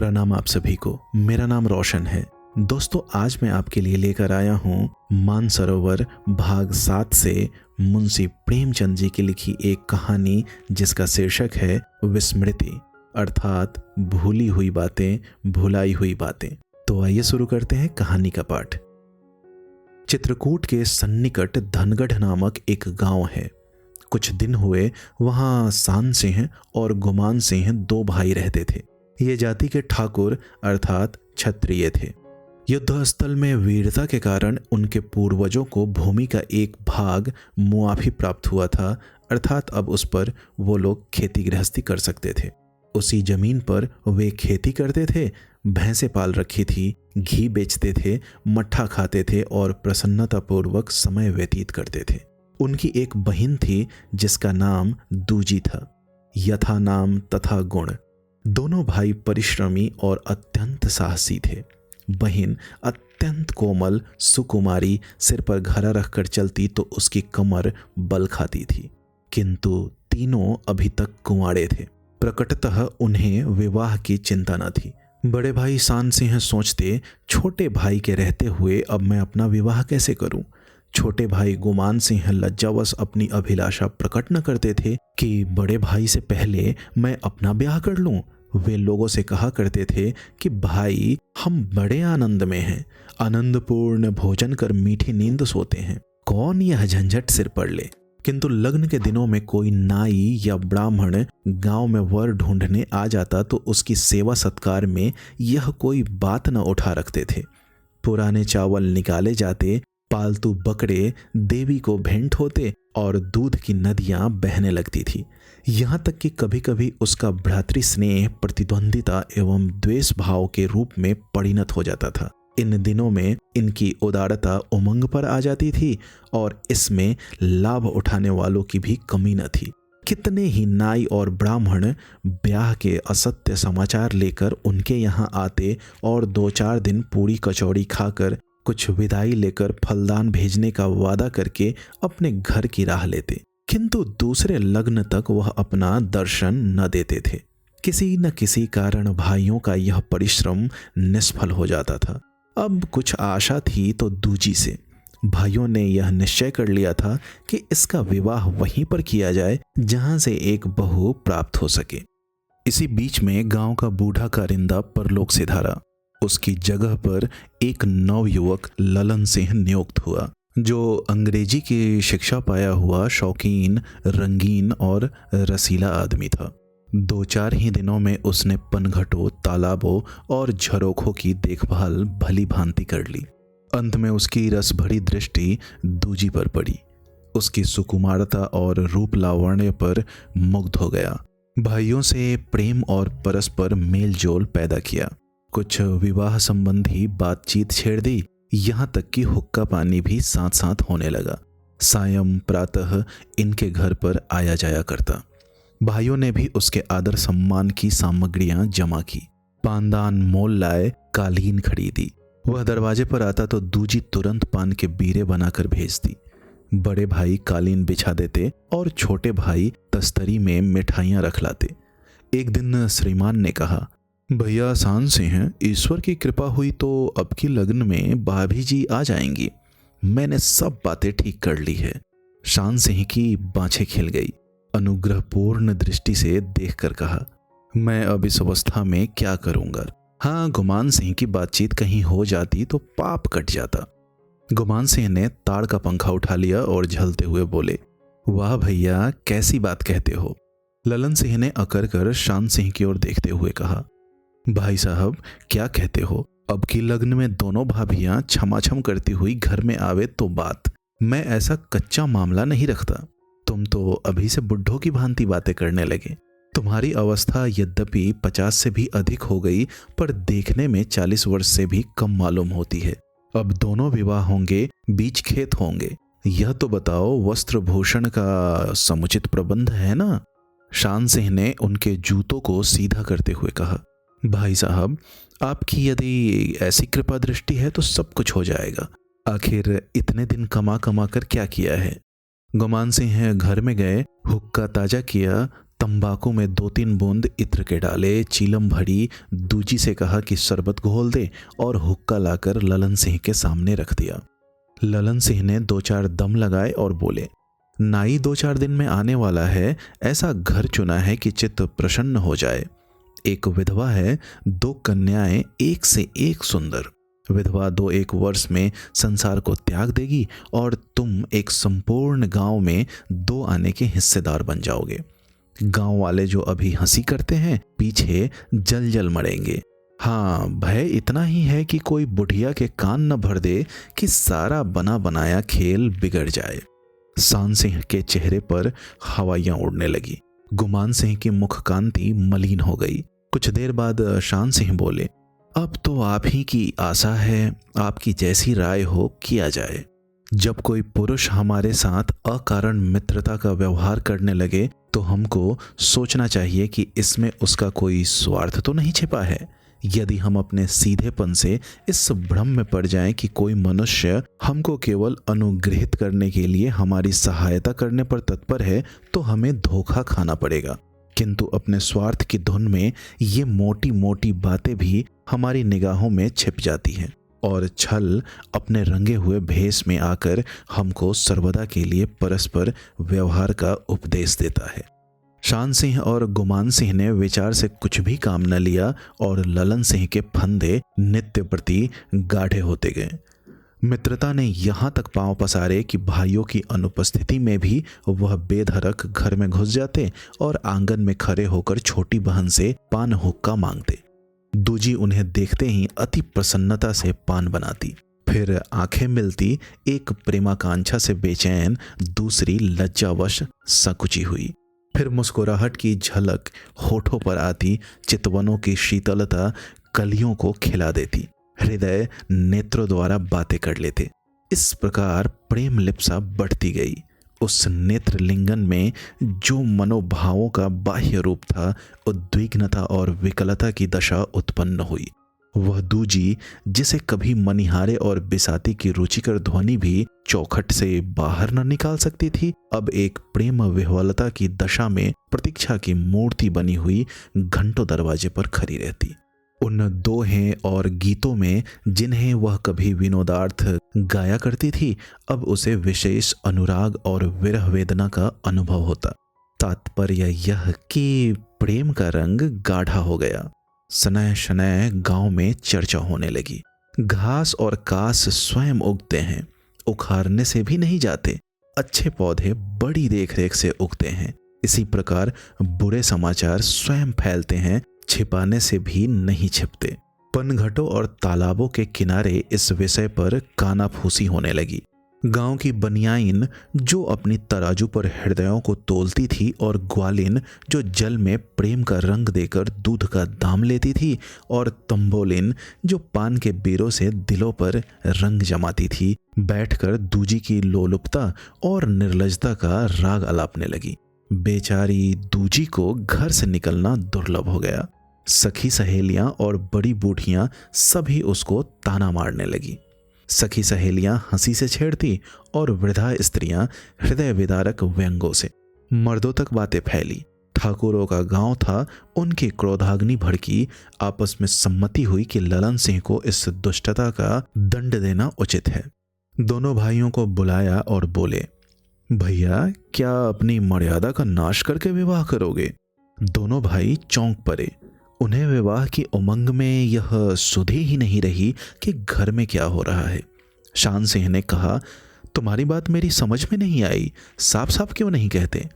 प्रणाम आप सभी को। मेरा नाम रोशन है। दोस्तों, आज मैं आपके लिए लेकर आया हूँ मानसरोवर भाग 7 से मुंशी प्रेमचंद जी की लिखी एक कहानी जिसका शीर्षक है विस्मृति, अर्थात भूली हुई बातें, भुलाई हुई बातें। तो आइए शुरू करते हैं कहानी का पाठ। चित्रकूट के सन्निकट धनगढ़ नामक एक गांव है। कुछ दिन हुए वहां सान सिंह और गुमान सिंह दो भाई रहते थे। ये जाति के ठाकुर अर्थात क्षत्रिय थे। युद्ध स्थल में वीरता के कारण उनके पूर्वजों को भूमि का एक भाग मुआफी प्राप्त हुआ था, अर्थात अब उस पर वो लोग खेती गृहस्थी कर सकते थे। उसी जमीन पर वे खेती करते थे, भैंसें पाल रखी थी, घी बेचते थे, मट्ठा खाते थे और प्रसन्नतापूर्वक समय व्यतीत करते थे। उनकी एक बहन थी जिसका नाम दूजी था। यथा नाम तथा गुण। दोनों भाई परिश्रमी और अत्यंत साहसी थे। बहन अत्यंत कोमल सुकुमारी, सिर पर घड़ा रखकर चलती तो उसकी कमर बल खाती थी। किंतु तीनों अभी तक कुंवारे थे। प्रकटतः उन्हें विवाह की चिंता न थी। बड़े भाई सान सिंह सोचते, छोटे भाई के रहते हुए अब मैं अपना विवाह कैसे करूं। छोटे भाई गुमान सिंह लज्जावश अपनी अभिलाषा प्रकट न करते थे कि बड़े भाई से पहले मैं अपना ब्याह कर लूं। वे लोगों से कहा करते थे कि भाई, हम बड़े आनंद में हैं, आनंदपूर्ण भोजन कर मीठी नींद सोते हैं, कौन यह झंझट सिर पर ले। किंतु लग्न के दिनों में कोई नाई या ब्राह्मण गांव में वर ढूंढने आ जाता तो उसकी सेवा सत्कार में यह कोई बात न उठा रखते थे। पुराने चावल निकाले जाते, पालतू बकरे देवी को भेंट होते और दूध की नदियां बहने लगती थी। यहाँ तक कि कभी कभी उसका भ्रातृ स्नेह प्रतिद्वंदिता एवं द्वेष भाव के रूप में परिणत हो जाता था। इन दिनों में इनकी उदारता उमंग पर आ जाती थी और इसमें लाभ उठाने वालों की भी कमी न थी। कितने ही नाई और ब्राह्मण ब्याह के असत्य समाचार लेकर उनके यहाँ आते और 2-4 दिन पूरी कचौड़ी खाकर कुछ विदाई लेकर फलदान भेजने का वादा करके अपने घर की राह लेते। किंतु दूसरे लग्न तक वह अपना दर्शन न देते थे। किसी न किसी कारण भाइयों का यह परिश्रम निष्फल हो जाता था। अब कुछ आशा थी तो दूजी से। भाइयों ने यह निश्चय कर लिया था कि इसका विवाह वहीं पर किया जाए जहां से एक बहू प्राप्त हो सके। इसी बीच में गांव का बूढ़ा कारिंदा परलोक सिधारा। उसकी जगह पर एक नवयुवक ललन सिंह नियुक्त हुआ, जो अंग्रेजी की शिक्षा पाया हुआ शौकीन, रंगीन और रसीला आदमी था। 2-4 ही दिनों में उसने पनघटों, तालाबों और झरोखों की देखभाल भली भांति कर ली। अंत में उसकी रस भरी दृष्टि दूजी पर पड़ी। उसकी सुकुमारता और रूप लावण्य पर मुग्ध हो गया। भाइयों से प्रेम और परस्पर मेल जोल पैदा किया। कुछ विवाह संबंधी बातचीत छेड़ दी, यहाँ तक कि हुक्का पानी भी साथ साथ होने लगा। सायं प्रातः इनके घर पर आया जाया करता। भाइयों ने भी उसके आदर सम्मान की सामग्रियां जमा की। पानदान मोल लाए, कालीन खरीदी। वह दरवाजे पर आता तो दूजी तुरंत पान के बीरे बनाकर भेजती। बड़े भाई कालीन बिछा देते और छोटे भाई तस्तरी में मिठाइयां रख लाते। एक दिन श्रीमान ने कहा, भैया सान सिंह, ईश्वर की कृपा हुई तो अब की लग्न में भाभी जी आ जाएंगी। मैंने सब बातें ठीक कर ली है। सान सिंह की बाँछें खिल गई। अनुग्रहपूर्ण दृष्टि से देखकर कहा, मैं अब इस अवस्था में क्या करूंगा। हाँ, गुमान सिंह की बातचीत कहीं हो जाती तो पाप कट जाता। गुमान सिंह ने ताड़ का पंखा उठा लिया और झलते हुए बोले, वाह भैया, कैसी बात कहते हो। ललन सिंह ने अकर कर शान सिंह की ओर देखते हुए कहा, भाई साहब, क्या कहते हो। अब की लग्न में दोनों भाभियां छमाछम करती हुई घर में आवे तो बात। मैं ऐसा कच्चा मामला नहीं रखता। तुम तो अभी से बुढ़ों की भांति बातें करने लगे। तुम्हारी अवस्था यद्यपि 50 से भी अधिक हो गई, पर देखने में 40 वर्ष से भी कम मालूम होती है। अब दोनों विवाह होंगे, बीच खेत होंगे। यह तो बताओ, वस्त्र भूषण का समुचित प्रबंध है ना। शान सिंह ने उनके जूतों को सीधा करते हुए कहा, भाई साहब, आपकी यदि ऐसी कृपा दृष्टि है तो सब कुछ हो जाएगा। आखिर इतने दिन कमा कमा कर क्या किया है। गुमान सिंह घर में गए, हुक्का ताजा किया, तंबाकू में 2-3 बूंद इत्र के डाले, चीलम भरी, दूजी से कहा कि शरबत घोल दे और हुक्का लाकर ललन सिंह के सामने रख दिया। ललन सिंह ने 2-4 दम लगाए और बोले, नाई 2-4 दिन में आने वाला है, ऐसा घर चुना है कि चित्त प्रसन्न हो जाए। एक विधवा है, 2 कन्याएं एक से एक सुंदर। विधवा 2-1 वर्ष में संसार को त्याग देगी और तुम एक संपूर्ण गांव में 2 आने के हिस्सेदार बन जाओगे। गांव वाले जो अभी हंसी करते हैं, पीछे जल जल मरेंगे। हाँ, भय इतना ही है कि कोई बुढ़िया के कान न भर दे कि सारा बना बनाया खेल बिगड़ जाए। शान सिंह के चेहरे पर हवाइयां उड़ने लगी। गुमान सिंह की मुख कांति मलिन हो गई। कुछ देर बाद शान सिंह बोले, अब तो आप ही की आशा है, आपकी जैसी राय हो किया जाए। जब कोई पुरुष हमारे साथ अकारण मित्रता का व्यवहार करने लगे तो हमको सोचना चाहिए कि इसमें उसका कोई स्वार्थ तो नहीं छिपा है। यदि हम अपने सीधेपन से इस भ्रम में पड़ जाएं कि कोई मनुष्य हमको केवल अनुग्रहित करने के लिए हमारी सहायता करने पर तत्पर है, तो हमें धोखा खाना पड़ेगा। किंतु अपने स्वार्थ की धुन में ये मोटी मोटी बातें भी हमारी निगाहों में छिप जाती हैं और छल अपने रंगे हुए भेष में आकर हमको सर्वदा के लिए परस्पर व्यवहार का उपदेश देता है। शान सिंह और गुमान सिंह ने विचार से कुछ भी काम न लिया और ललन सिंह के फंदे नित्य प्रति गाढ़े होते गए। मित्रता ने यहाँ तक पांव पसारे कि भाइयों की अनुपस्थिति में भी वह बेधड़क घर में घुस जाते और आंगन में खड़े होकर छोटी बहन से पान हुक्का मांगते। दूजी उन्हें देखते ही अति प्रसन्नता से पान बनाती, फिर आंखें मिलती, एक प्रेमाकांक्षा से बेचैन, दूसरी लज्जावश संकुची हुई। फिर मुस्कुराहट की झलक होठों पर आती, चितवनों की शीतलता कलियों को खिला देती, हृदय नेत्रों द्वारा बातें कर लेते। इस प्रकार प्रेम लिप्सा बढ़ती गई। उस नेत्र लिंगन में जो मनोभावों का बाह्य रूप था, उद्विग्नता और विकलता की दशा उत्पन्न हुई। वह दूजी, जिसे कभी मनिहारे और बिसाती की रुचिकर ध्वनि भी चौखट से बाहर न निकाल सकती थी, अब एक प्रेम विह्वलता की दशा में प्रतीक्षा की मूर्ति बनी हुई घंटों दरवाजे पर खड़ी रहती। उन दोहे और गीतों में जिन्हें वह कभी विनोदार्थ गाया करती थी, अब उसे विशेष अनुराग और विरह वेदना का अनुभव होता। तात्पर्य यह कि प्रेम का रंग गाढ़ा हो गया। सनय शनय गांव में चर्चा होने लगी। घास और कास स्वयं उगते हैं, उखाड़ने से भी नहीं जाते। अच्छे पौधे बड़ी देखरेख से उगते हैं। इसी प्रकार बुरे समाचार स्वयं फैलते हैं, छिपाने से भी नहीं छिपते। पनघटों और तालाबों के किनारे इस विषय पर कानाफूसी होने लगी। गांव की बनियाइन जो अपनी तराजू पर हृदयों को तोलती थी, और ग्वालिन जो जल में प्रेम का रंग देकर दूध का दाम लेती थी, और तंबोलिन जो पान के बीरों से दिलों पर रंग जमाती थी, बैठकर दूजी की लोलुपता और निर्लजता का राग अलापने लगी। बेचारी दूजी को घर से निकलना दुर्लभ हो गया। सखी सहेलियां और बड़ी बूढ़ियां सभी उसको ताना मारने लगी। सखी सहेलियां हंसी से छेड़ती और वृद्धा स्त्रियां हृदय विदारक व्यंगों से। मर्दों तक बातें फैली। ठाकुरों का गांव था, उनकी क्रोधाग्नि भड़की। आपस में सम्मति हुई कि ललन सिंह को इस दुष्टता का दंड देना उचित है। दोनों भाइयों को बुलाया और बोले, भैया, क्या अपनी मर्यादा का नाश करके विवाह करोगे? दोनों भाई चौंक पड़े। उन्हें विवाह की उमंग में यह सुधि ही नहीं रही कि घर में क्या हो रहा है। शान सिंह ने कहा, तुम्हारी बात मेरी समझ में नहीं आई, साफ साफ क्यों नहीं कहते?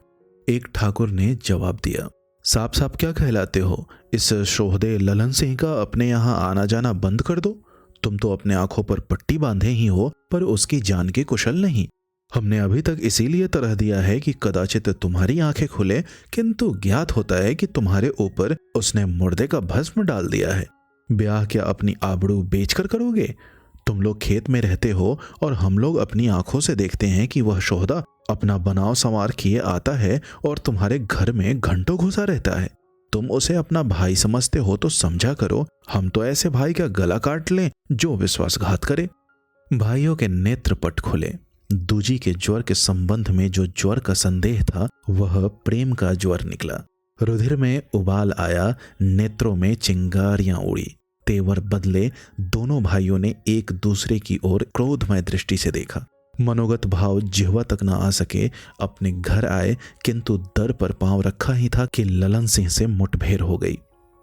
एक ठाकुर ने जवाब दिया, साफ साफ क्या कहलाते हो? इस शोहदे ललन सिंह का अपने यहाँ आना जाना बंद कर दो। तुम तो अपने आंखों पर पट्टी बांधे ही हो, पर उसकी जान के कुशल नहीं। हमने अभी तक इसीलिए तरह दिया है कि कदाचित तुम्हारी आंखें खुले, किंतु ज्ञात होता है कि तुम्हारे ऊपर उसने मुर्दे का भस्म डाल दिया है। ब्याह क्या अपनी आबरू बेचकर करोगे? तुम लोग खेत में रहते हो और हम लोग अपनी आंखों से देखते हैं कि वह शोहदा अपना बनाव संवार किए आता है और तुम्हारे घर में घंटों घुसा रहता है। तुम उसे अपना भाई समझते हो तो समझा करो। हम तो ऐसे भाई का गला काट लें जो विश्वासघात करे। भाइयों के नेत्र पट खुले। दूजी के ज्वर के संबंध में जो ज्वर का संदेह था, वह प्रेम का ज्वर निकला। रुधिर में उबाल आया, नेत्रों में चिंगारियां उड़ी। तेवर बदले दोनों भाइयों ने एक दूसरे की ओर क्रोधमय दृष्टि से देखा। मनोगत भाव जिह्वा तक न आ सके अपने घर आए, किंतु दर पर पांव रखा ही था कि ललन सिंह से मुठभेड़ हो गई।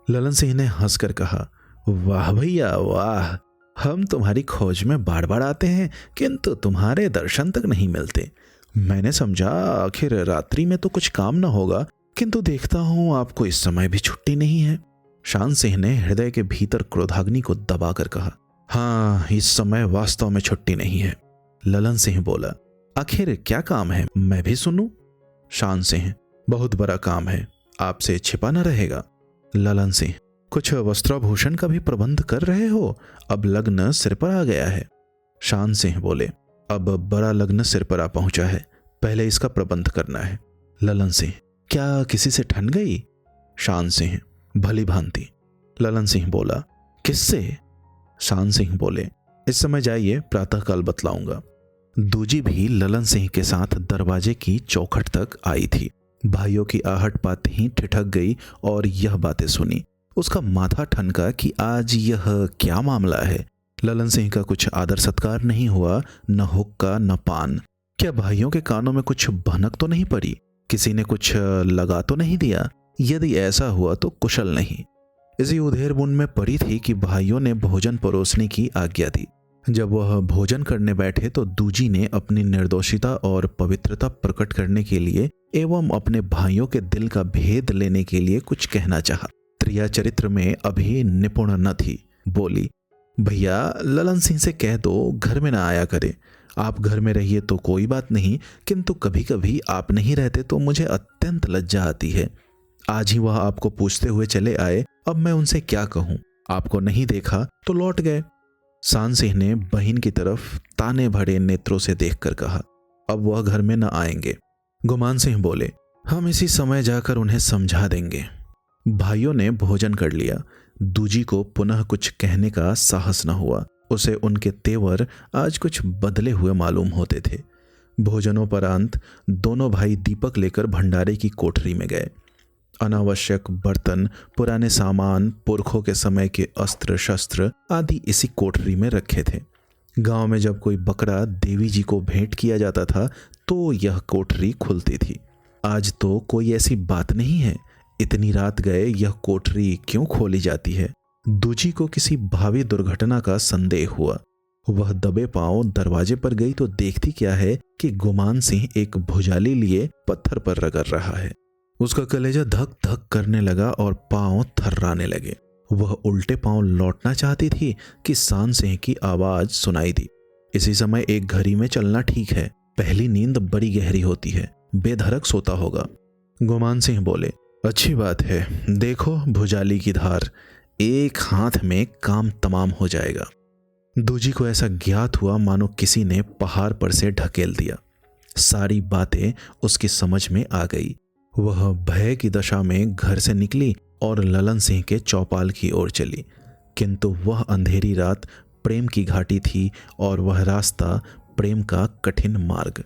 ललन सिंह ने हंसकर कहा, वाह भैया वाह, हम तुम्हारी खोज में बार बार आते हैं किंतु तुम्हारे दर्शन तक नहीं मिलते। मैंने समझा आखिर रात्रि में तो कुछ काम न होगा, किंतु देखता हूं आपको इस समय भी छुट्टी नहीं है। शान सिंह ने हृदय के भीतर क्रोधाग्नि को दबाकर कहा, हाँ, इस समय वास्तव में छुट्टी नहीं है। ललन सिंह बोला, आखिर क्या काम है, मैं भी सुनूं। शान सिंह, बहुत बड़ा काम है, आपसे छिपा न रहेगा। ललन सिंह, कुछ वस्त्राभूषण का भी प्रबंध कर रहे हो? अब लग्न सिर पर आ गया है। शान सिंह बोले, अब बड़ा लग्न सिर पर आ पहुंचा है, पहले इसका प्रबंध करना है। ललन सिंह, क्या किसी से ठन गई? शान सिंह, भली भांति। ललन सिंह बोला, किससे? शान सिंह बोले, इस समय जाइए, प्रातःकाल बतलाऊंगा। दूजी भी ललन सिंह के साथ दरवाजे की चौखट तक आई थी। भाइयों की आहट पाते ही ठिठक गई और यह बातें सुनी। उसका माथा ठनका कि आज यह क्या मामला है। ललन सिंह का कुछ आदर सत्कार नहीं हुआ, न हुक्का न पान। क्या भाइयों के कानों में कुछ भनक तो नहीं पड़ी? किसी ने कुछ लगा तो नहीं दिया? यदि ऐसा हुआ तो कुशल नहीं। इसी उधेर बुन में पड़ी थी कि भाइयों ने भोजन परोसने की आज्ञा दी। जब वह भोजन करने बैठे तो दूजी ने अपनी निर्दोषिता और पवित्रता प्रकट करने के लिए एवं अपने भाइयों के दिल का भेद लेने के लिए कुछ कहना चाहा। त्रिया चरित्र में अभी निपुण न थी। बोली, भैया ललन सिंह से कह दो घर में ना आया करे। आप घर में रहिए तो कोई बात नहीं, किंतु कभी कभी आप नहीं रहते तो मुझे अत्यंत लज्जा आती है। आज ही वह आपको पूछते हुए चले आए, अब मैं उनसे क्या कहूं? आपको नहीं देखा तो लौट गए। शान सिंह ने बहन की तरफ ताने भरे नेत्रों से देखकर कहा, अब वह घर में न आएंगे। गुमान सिंह बोले, हम इसी समय जाकर उन्हें समझा देंगे। भाइयों ने भोजन कर लिया। दूजी को पुनः कुछ कहने का साहस न हुआ। उसे उनके तेवर आज कुछ बदले हुए मालूम होते थे। भोजनोपरांत दोनों भाई दीपक लेकर भंडारे की कोठरी में गए। अनावश्यक बर्तन, पुराने सामान, पुरखों के समय के अस्त्र शस्त्र आदि इसी कोठरी में रखे थे। गांव में जब कोई बकरा देवी जी को भेंट किया जाता था तो यह कोठरी खुलती थी। आज तो कोई ऐसी बात नहीं है। इतनी रात गए यह कोठरी क्यों खोली जाती है? दूजी को किसी भावी दुर्घटना का संदेह हुआ। वह दबे पांव दरवाजे पर गई तो देखती क्या है कि गुमान सिंह एक भुजाली लिए पत्थर पर रगड़ रहा है। उसका कलेजा धक धक करने लगा और पांव थर्राने लगे। वह उल्टे पांव लौटना चाहती थी कि शान सिंह की आवाज सुनाई दी, इसी समय एक घड़ी में चलना ठीक है, पहली नींद बड़ी गहरी होती है, बेधड़क सोता होगा। गुमान सिंह बोले, अच्छी बात है, देखो भुजाली की धार, एक हाथ में काम तमाम हो जाएगा। दूजी को ऐसा ज्ञात हुआ मानो किसी ने पहाड़ पर से ढकेल दिया। सारी बातें उसकी समझ में आ गई। वह भय की दशा में घर से निकली और ललन सिंह के चौपाल की ओर चली, किंतु वह अंधेरी रात प्रेम की घाटी थी और वह रास्ता प्रेम का कठिन मार्ग।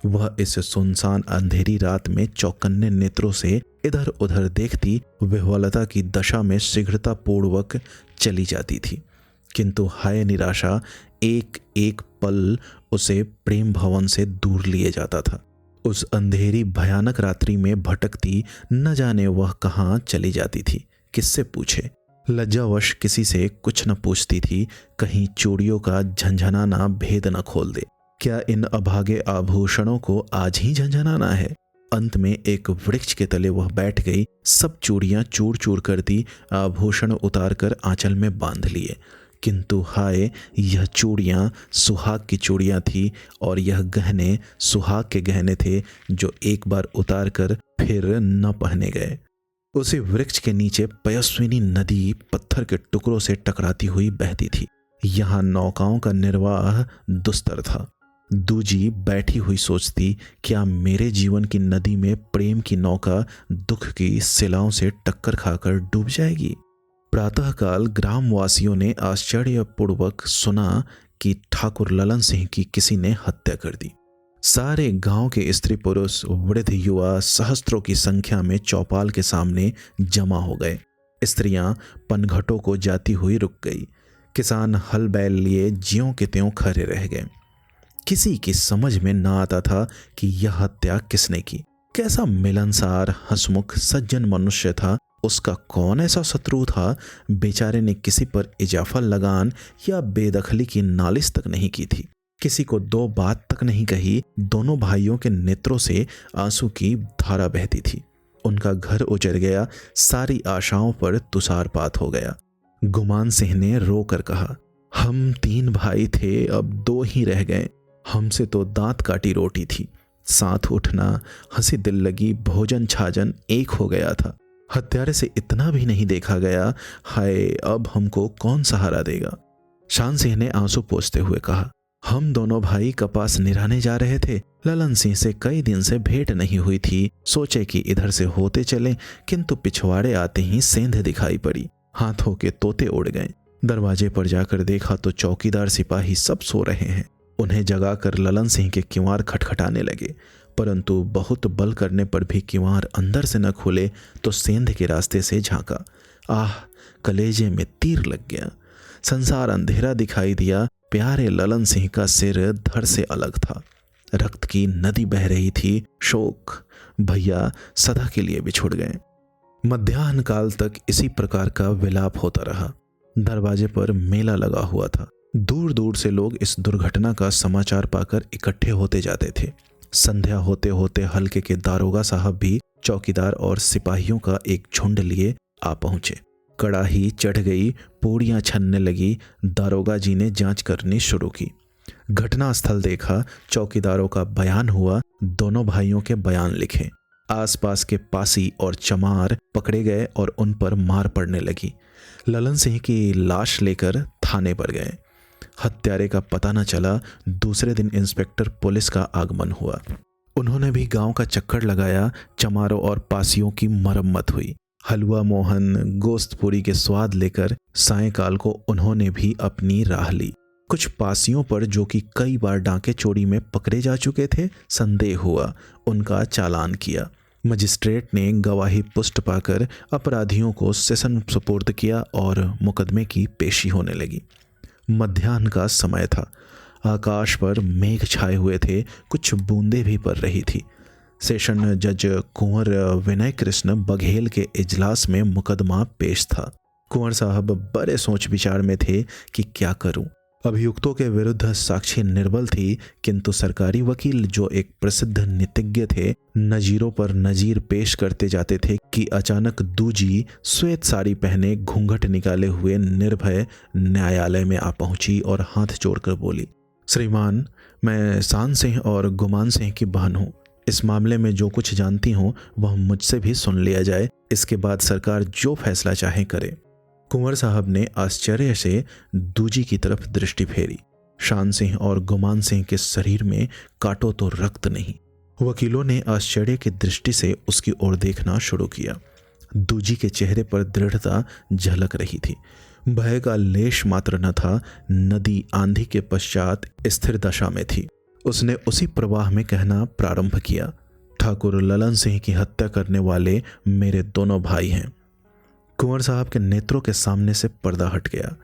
वह इस सुनसान अंधेरी रात में चौकन्ने नेत्रों से इधर उधर देखती विह्वलता की दशा में शीघ्रता पूर्वक चली जाती थी, किंतु हाय निराशा, एक एक पल उसे प्रेम भवन से दूर लिए जाता था। उस अंधेरी भयानक रात्रि में भटकती न जाने वह कहाँ चली जाती थी, किससे पूछे। लज्जावश किसी से कुछ न पूछती थी, कहीं चूड़ियों का झंझनाना भेद न खोल दे। क्या इन अभागे आभूषणों को आज ही झंझनाना है? अंत में एक वृक्ष के तले वह बैठ गई। सब चूड़ियां चूर चूर कर दी, आभूषण उतार कर आंचल में बांध लिए, किंतु हाय, यह चूड़ियां सुहाग की चूड़ियां थी और यह गहने सुहाग के गहने थे जो एक बार उतार कर फिर न पहने गए। उसी वृक्ष के नीचे पयस्विनी नदी पत्थर के टुकड़ों से टकराती हुई बहती थी। यहाँ नौकाओं का निर्वाह दुस्तर था। दूजी बैठी हुई सोचती, क्या मेरे जीवन की नदी में प्रेम की नौका दुख की शिलाओं से टक्कर खाकर डूब जाएगी? प्रातःकाल ग्रामवासियों ने आश्चर्यपूर्वक सुना कि ठाकुर ललन सिंह की किसी ने हत्या कर दी। सारे गांव के स्त्री पुरुष वृद्ध युवा सहस्त्रों की संख्या में चौपाल के सामने जमा हो गए। स्त्रियां पनघटों को जाती हुई रुक गई। किसान हल बैल लिए ज्यों के त्यों खड़े रह गए। किसी की समझ में ना आता था कि यह हत्या किसने की। कैसा मिलनसार हंसमुख सज्जन मनुष्य था, उसका कौन ऐसा शत्रु था। बेचारे ने किसी पर इजाफा लगान या बेदखली की नालिश तक नहीं की थी। किसी को दो बात तक नहीं कही। दोनों भाइयों के नेत्रों से आंसू की धारा बहती थी। उनका घर उजड़ गया, सारी आशाओं पर तुषारपात हो गया। गुमान सिंह ने रोकर कहा, हम 3 भाई थे, अब 2 ही रह गए। हमसे तो दांत काटी रोटी थी। साथ उठना, हंसी दिल लगी, भोजन छाजन एक हो गया था। हत्यारे से इतना भी नहीं देखा गया। हाय, अब हमको कौन सहारा देगा। शान सिंह ने आंसू पोंछते हुए कहा, हम दोनों भाई कपास निराने जा रहे थे। ललन सिंह से कई दिन से भेंट नहीं हुई थी। सोचे कि इधर से होते चले, किंतु पिछवाड़े आते ही सेंध दिखाई पड़ी। हाथों के तोते उड़ गए। दरवाजे पर जाकर देखा तो चौकीदार सिपाही सब सो रहे हैं। उन्हें जगाकर ललन सिंह के किवाड़ खटखटाने लगे, परंतु बहुत बल करने पर भी किवाड़ अंदर से न खुले तो सेंध के रास्ते से झांका। आह, कलेजे में तीर लग गया। संसार अंधेरा दिखाई दिया। प्यारे ललन सिंह का सिर धड़ से अलग था। रक्त की नदी बह रही थी। शोक, भैया सदा के लिए बिछुड़ गए। मध्याह्न काल तक इसी प्रकार का विलाप होता रहा। दरवाजे पर मेला लगा हुआ था। दूर दूर से लोग इस दुर्घटना का समाचार पाकर इकट्ठे होते जाते थे। संध्या होते होते हल्के के दारोगा साहब भी चौकीदार और सिपाहियों का एक झुंड लिए आ पहुंचे। कड़ाही चढ़ गई, पूड़ियां छनने लगी। दारोगा जी ने जांच करनी शुरू की। घटना स्थल देखा, चौकीदारों का बयान हुआ। दोनों भाइयों के बयान लिखे। आसपास के पासी और चमार पकड़े गए और उन पर मार पड़ने लगी। ललन सिंह की लाश लेकर थाने पर गए। हत्यारे का पता न चला। दूसरे दिन इंस्पेक्टर पुलिस का आगमन हुआ। उन्होंने भी गांव का चक्कर लगाया। चमारों और पासियों की मरम्मत हुई। हलवा मोहन गोश्त पूरी के स्वाद लेकर सायंकाल को उन्होंने भी अपनी राह ली। कुछ पासियों पर, जो कि कई बार डांके चोरी में पकड़े जा चुके थे, संदेह हुआ। उनका चालान किया। मजिस्ट्रेट ने गवाही पुष्ट पाकर अपराधियों को सेशन सुपुर्द किया और मुकदमे की पेशी होने लगी। मध्याह्न का समय था। आकाश पर मेघ छाए हुए थे। कुछ बूंदें भी पड़ रही थी। सेशन जज कुंवर विनय कृष्ण बघेल के इजलास में मुकदमा पेश था। कुंवर साहब बड़े सोच विचार में थे कि क्या करूं। अभियुक्तों के विरुद्ध साक्षी निर्बल थी, किंतु सरकारी वकील, जो एक प्रसिद्ध नीतिज्ञ थे, नजीरों पर नजीर पेश करते जाते थे कि अचानक दूजी श्वेत साड़ी पहने, घूंघट निकाले हुए निर्भय न्यायालय में आ पहुंची और हाथ जोड़कर बोली, श्रीमान, मैं शान सिंह और गुमान सिंह की बहन हूँ। इस मामले में जो कुछ जानती हूँ वह मुझसे भी सुन लिया जाए। इसके बाद सरकार जो फैसला चाहे करे। कुंवर साहब ने आश्चर्य से दूजी की तरफ दृष्टि फेरी। शान सिंह और गुमान सिंह के शरीर में काटो तो रक्त नहीं। वकीलों ने आश्चर्य की दृष्टि से उसकी ओर देखना शुरू किया। दूजी के चेहरे पर दृढ़ता झलक रही थी। भय का लेश मात्र न था। नदी आंधी के पश्चात स्थिर दशा में थी। उसने उसी प्रवाह में कहना प्रारंभ किया, ठाकुर ललन सिंह की हत्या करने वाले मेरे दोनों भाई हैं। कुंवर साहब के नेत्रों के सामने से पर्दा हट गया।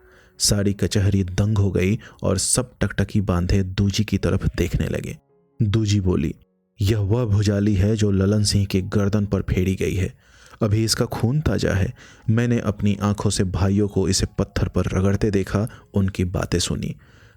सारी कचहरी दंग हो गई और सब टकटकी बांधे दूजी की तरफ देखने लगे। दूजी बोली, यह वह भुजाली है जो ललन सिंह की गर्दन पर फेरी गई है। अभी इसका खून ताजा है। मैंने अपनी आंखों से भाइयों को इसे पत्थर पर रगड़ते देखा, उनकी बातें सुनी।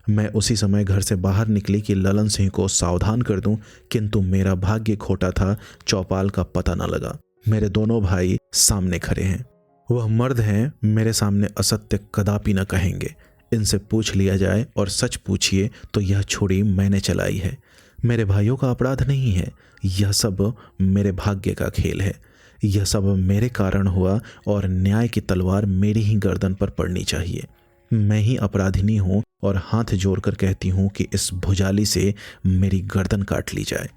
मैं उसी समय घर से बाहर निकली कि ललन सिंह को सावधान कर दूं, किंतु मेरा भाग्य खोटा था। चौपाल का पता न लगा। मेरे दोनों भाई सामने खड़े हैं। वह मर्द हैं, मेरे सामने असत्य कदापि न कहेंगे। इनसे पूछ लिया जाए और सच पूछिए तो यह छुरी मैंने चलाई है। मेरे भाइयों का अपराध नहीं है। यह सब मेरे भाग्य का खेल है। यह सब मेरे कारण हुआ और न्याय की तलवार मेरी ही गर्दन पर पड़नी चाहिए। मैं ही अपराधिनी हूँ और हाथ जोड़कर कहती हूँ कि इस भुजाली से मेरी गर्दन काट ली जाए।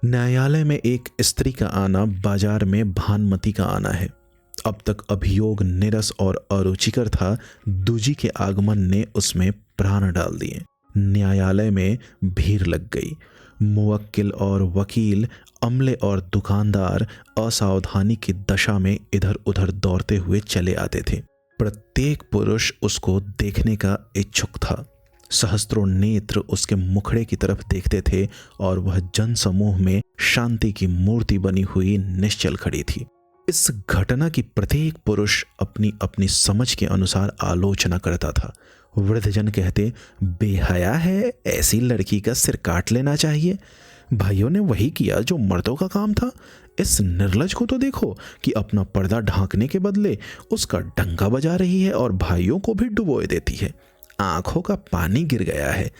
न्यायालय में एक स्त्री का आना बाजार में भानमती का आना है। अब तक अभियोग निरस और अरुचिकर था। दूजी के आगमन ने उसमें प्राण डाल दिए। न्यायालय में भीड़ लग गई। मुवक्किल और वकील, अमले और दुकानदार असावधानी की दशा में इधर उधर दौड़ते हुए चले आते थे। प्रत्येक पुरुष उसको देखने का इच्छुक था। सहस्त्रों नेत्र उसके मुखड़े की तरफ देखते थे और वह जनसमूह में शांति की मूर्ति बनी हुई निश्चल खड़ी थी। इस घटना की प्रत्येक पुरुष अपनी अपनी समझ के अनुसार आलोचना करता था। वृद्धजन कहते, बेहया है, ऐसी लड़की का सिर काट लेना चाहिए। भाइयों ने वही किया जो मर्दों का काम था। इस निर्लज को तो देखो कि अपना पर्दा ढांकने के बदले उसका डंका बजा रही है और भाइयों को भी डुबोए देती है। आंखों का पानी गिर गया है।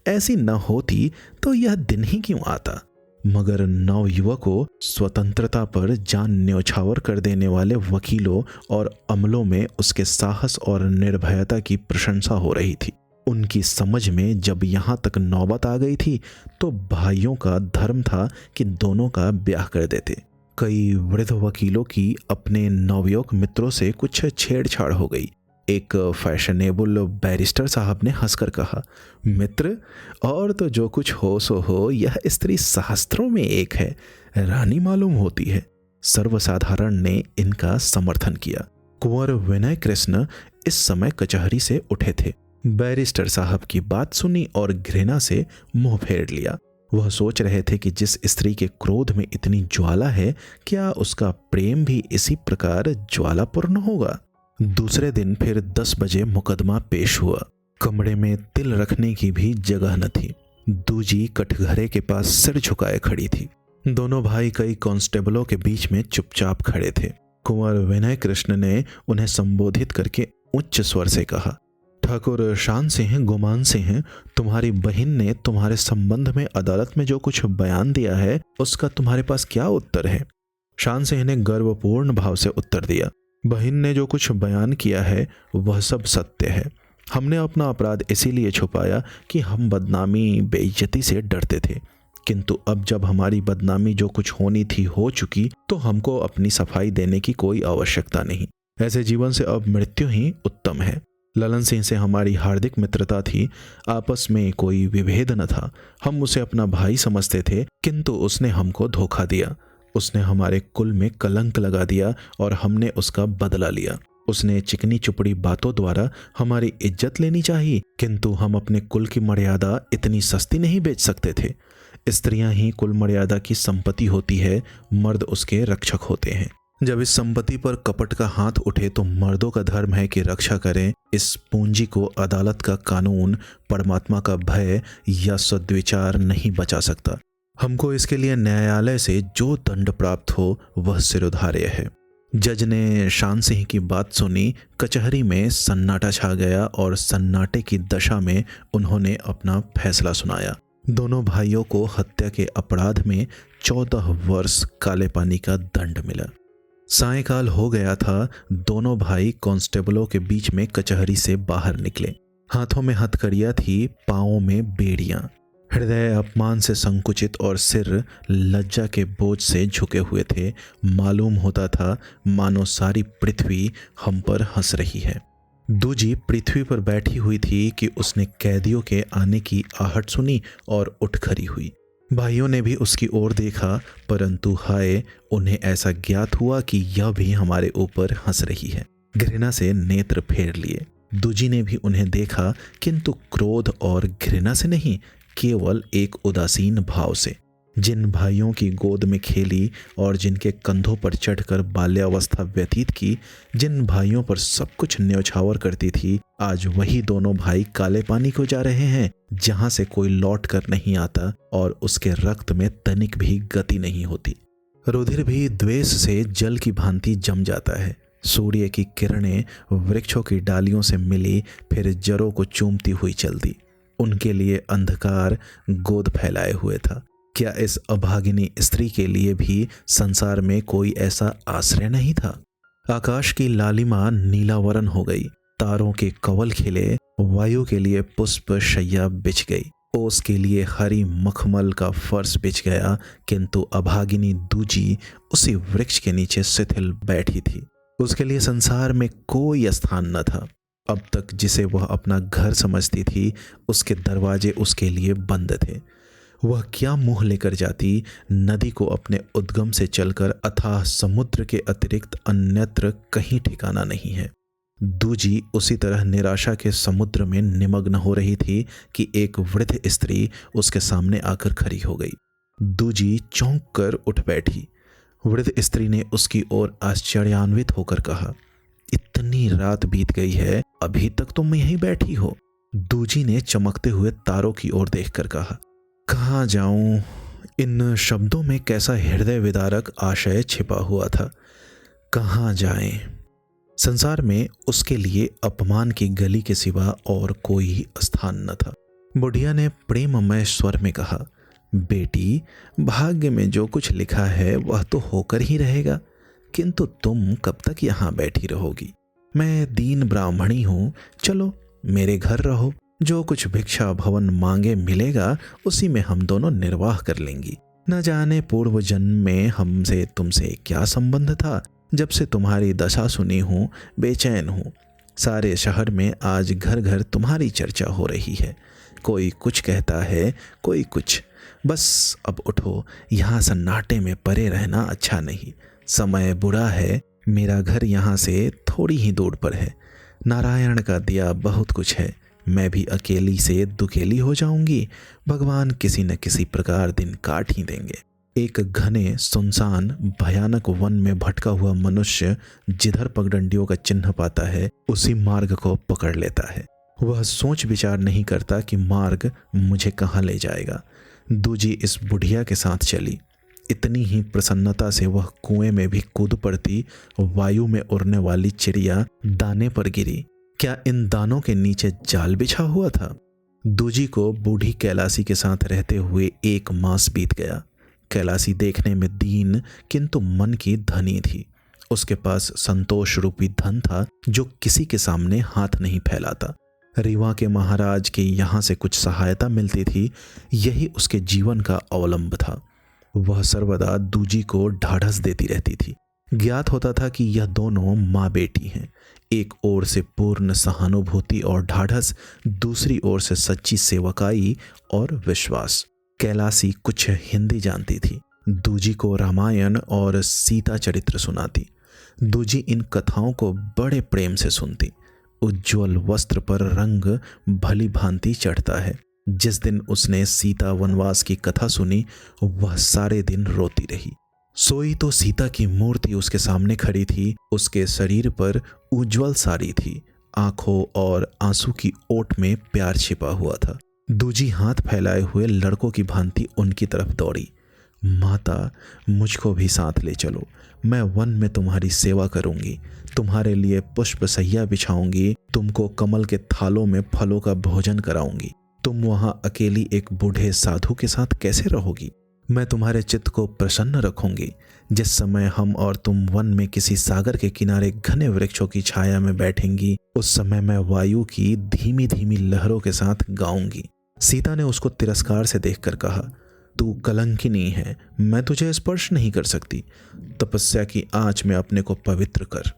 ऐसी न होती तो यह दिन ही क्यों आता। मगर नवयुवक को स्वतंत्रता पर जान न्यौछावर कर देने वाले वकीलों और अमलों में उसके साहस और निर्भयता की प्रशंसा हो रही थी। उनकी समझ में जब यहाँ तक नौबत आ गई थी तो भाइयों का धर्म था कि दोनों का ब्याह कर देते। कई वृद्ध वकीलों की अपने नवयुवक मित्रों से कुछ छेड़छाड़ हो गई। एक फैशनेबल बैरिस्टर साहब ने हंसकर कहा, मित्र, और तो जो कुछ हो सो हो, यह स्त्री सहस्त्रों में एक है, रानी मालूम होती है। सर्वसाधारण ने इनका समर्थन किया। कुंवर विनय कृष्ण इस समय कचहरी से उठे थे। बैरिस्टर साहब की बात सुनी और घृणा से मुंह फेर लिया। वह सोच रहे थे कि जिस स्त्री के क्रोध में इतनी ज्वाला है, क्या उसका प्रेम भी इसी प्रकार ज्वालापूर्ण होगा। दूसरे दिन फिर 10 बजे मुकदमा पेश हुआ। कमरे में तिल रखने की भी जगह न थी। दूजी कटघरे के पास सिर झुकाए खड़ी थी। दोनों भाई कई कांस्टेबलों के बीच में चुपचाप खड़े थे। कुंवर विनय कृष्ण ने उन्हें संबोधित करके उच्च स्वर से कहा, ठाकुर शान सिंह गुमान सिंह, तुम्हारी बहन ने तुम्हारे संबंध में अदालत में जो कुछ बयान दिया है उसका तुम्हारे पास क्या उत्तर है। शान सिंह ने गर्वपूर्ण भाव से उत्तर दिया, बहन ने जो कुछ बयान किया है वह सब सत्य है। हमने अपना अपराध इसीलिए छुपाया कि हम बदनामी बेइज्जती से डरते थे, किंतु अब जब हमारी बदनामी जो कुछ होनी थी हो चुकी तो हमको अपनी सफाई देने की कोई आवश्यकता नहीं। ऐसे जीवन से अब मृत्यु ही उत्तम है। ललन सिंह से हमारी हार्दिक मित्रता थी, आपस में कोई विभेद न था। हम उसे अपना भाई समझते थे, किंतु उसने हमको धोखा दिया। उसने हमारे कुल में कलंक लगा दिया और हमने उसका बदला लिया। उसने चिकनी चुपड़ी बातों द्वारा हमारी इज्जत लेनी चाहिए, किंतु हम अपने कुल की मर्यादा इतनी सस्ती नहीं बेच सकते थे। स्त्रियां ही कुल मर्यादा की संपत्ति होती है, मर्द उसके रक्षक होते हैं। जब इस संपत्ति पर कपट का हाथ उठे तो मर्दों का धर्म है कि रक्षा करें। इस पूंजी को अदालत का कानून, परमात्मा का भय या सद्विचार नहीं बचा सकता। हमको इसके लिए न्यायालय से जो दंड प्राप्त हो वह सिरोधार्य है। जज ने शान सिंह की बात सुनी। कचहरी में सन्नाटा छा गया और सन्नाटे की दशा में उन्होंने अपना फैसला सुनाया। दोनों भाइयों को हत्या के अपराध में 14 वर्ष काले पानी का दंड मिला। सायंकाल हो गया था। दोनों भाई कांस्टेबलों के बीच में कचहरी से बाहर निकले। हाथों में हथकड़ियां थी, पांवों में बेड़ियां। हृदय अपमान से संकुचित और सिर लज्जा के बोझ से झुके हुए थे। मालूम होता था मानो सारी पृथ्वी हम पर हंस रही है। दूजी पृथ्वी पर बैठी हुई थी कि उसने कैदियों के आने की आहट सुनी और उठ खड़ी हुई। भाइयों ने भी उसकी ओर देखा, परंतु हाय, उन्हें ऐसा ज्ञात हुआ कि यह भी हमारे ऊपर हंस रही है। घृणा से नेत्र फेर लिए। दूजी ने भी उन्हें देखा, किंतु क्रोध और घृणा से नहीं, केवल एक उदासीन भाव से। जिन भाइयों की गोद में खेली और जिनके कंधों पर चढ़कर बाल्यावस्था व्यतीत की, जिन भाइयों पर सब कुछ न्यौछावर करती थी, आज वही दोनों भाई काले पानी को जा रहे हैं, जहां से कोई लौट कर नहीं आता और उसके रक्त में तनिक भी गति नहीं होती। रुधिर भी द्वेष से जल की भांति जम जाता है। सूर्य की किरणें वृक्षों की डालियों से मिली, फिर जड़ों को चूमती हुई चलती। उनके लिए अंधकार गोद फैलाए हुए था। क्या इस अभागिनी स्त्री के लिए भी संसार में कोई ऐसा आश्रय नहीं था? आकाश की लालिमा नीलावरण हो गई। तारों के कवल खिले। वायु के लिए पुष्प शैया बिछ गई। ओस के लिए हरी मखमल का फर्श बिछ गया, किंतु अभागिनी दूजी उसी वृक्ष के नीचे शिथिल बैठी थी। उसके लिए संसार में कोई स्थान न था। अब तक जिसे वह अपना घर समझती थी, उसके दरवाजे उसके लिए बंद थे। वह क्या मुंह लेकर जाती, नदी को अपने उद्गम से चलकर अथाह समुद्र के अतिरिक्त अन्यत्र कहीं ठिकाना नहीं है। दूजी उसी तरह निराशा के समुद्र में निमग्न हो रही थी कि एक वृद्ध स्त्री उसके सामने आकर खड़ी हो गई। दूजी चौंक कर उठ बैठी। वृद्ध स्त्री ने उसकी ओर आश्चर्यान्वित होकर कहा, इतनी रात बीत गई है, अभी तक तुम यहीं बैठी हो? दूजी ने चमकते हुए तारों की ओर देखकर कहा, कहाँ जाऊं? इन शब्दों में कैसा हृदय विदारक आशय छिपा हुआ था। कहाँ जाएं? संसार में उसके लिए अपमान की गली के सिवा और कोई स्थान न था। बुढ़िया ने प्रेममय स्वर में कहा, बेटी, भाग्य में जो कुछ लिखा है वह तो होकर ही रहेगा, किंतु तुम कब तक यहाँ बैठी रहोगी? मैं दीन ब्राह्मणी हूँ, चलो मेरे घर रहो। जो कुछ भिक्षा भवन मांगे मिलेगा, उसी में हम दोनों निर्वाह कर लेंगी। न जाने पूर्व जन्म में हमसे तुमसे क्या संबंध था, जब से तुम्हारी दशा सुनी हूँ बेचैन हूँ। सारे शहर में आज घर घर तुम्हारी चर्चा हो रही है। कोई कुछ कहता है, कोई कुछ। बस अब उठो, यहाँ सन्नाटे में पड़े रहना अच्छा नहीं। समय बुरा है। मेरा घर यहाँ से थोड़ी ही दूर पर है। नारायण का दिया बहुत कुछ है। मैं भी अकेली से दुकेली हो जाऊंगी। भगवान किसी न किसी प्रकार दिन काट ही देंगे। एक घने सुनसान भयानक वन में भटका हुआ मनुष्य जिधर पगडंडियों का चिन्ह पाता है, उसी मार्ग को पकड़ लेता है। वह सोच विचार नहीं करता कि मार्ग मुझे कहाँ ले जाएगा। दूजी इस बुढ़िया के साथ चली। इतनी ही प्रसन्नता से वह कुएं में भी कूद पड़ती। वायु में उड़ने वाली चिड़िया दाने पर गिरी। क्या इन दानों के नीचे जाल बिछा हुआ था? दूजी को बूढ़ी कैलासी के साथ रहते हुए 1 मास बीत गया। कैलासी देखने में दीन किंतु मन की धनी थी। उसके पास संतोष रूपी धन था जो किसी के सामने हाथ नहीं फैलाता। रीवा के महाराज के यहाँ से कुछ सहायता मिलती थी, यही उसके जीवन का अवलंब था। वह सर्वदा दूजी को ढाढ़स देती रहती थी। ज्ञात होता था कि यह दोनों माँ बेटी हैं। एक ओर से पूर्ण सहानुभूति और ढाढ़स, दूसरी ओर से सच्ची सेवकाई और विश्वास। कैलासी कुछ हिंदी जानती थी। दूजी को रामायण और सीता चरित्र सुनाती। दूजी इन कथाओं को बड़े प्रेम से सुनती। उज्ज्वल वस्त्र पर रंग भली भांति चढ़ता है। जिस दिन उसने सीता वनवास की कथा सुनी, वह सारे दिन रोती रही। सोई तो सीता की मूर्ति उसके सामने खड़ी थी। उसके शरीर पर उज्ज्वल साड़ी थी। आंखों और आंसू की ओट में प्यार छिपा हुआ था। दूजी हाथ फैलाए हुए लड़कों की भांति उनकी तरफ दौड़ी। माता, मुझको भी साथ ले चलो। मैं वन में तुम्हारी सेवा करूंगी, तुम्हारे लिए पुष्प सैया बिछाऊंगी, तुमको कमल के थालों में फलों का भोजन कराऊंगी। तुम वहां अकेली एक बूढ़े साधु के साथ कैसे रहोगी? मैं तुम्हारे चित्त को प्रसन्न रखूंगी। जिस समय हम और तुम वन में किसी सागर के किनारे घने वृक्षों की छाया में बैठेंगी, उस समय मैं वायु की धीमी धीमी लहरों के साथ गाऊंगी। सीता ने उसको तिरस्कार से देखकर कहा, तू कलंकिनी है, मैं तुझे स्पर्श नहीं कर सकती। तपस्या की आंच में अपने को पवित्र कर।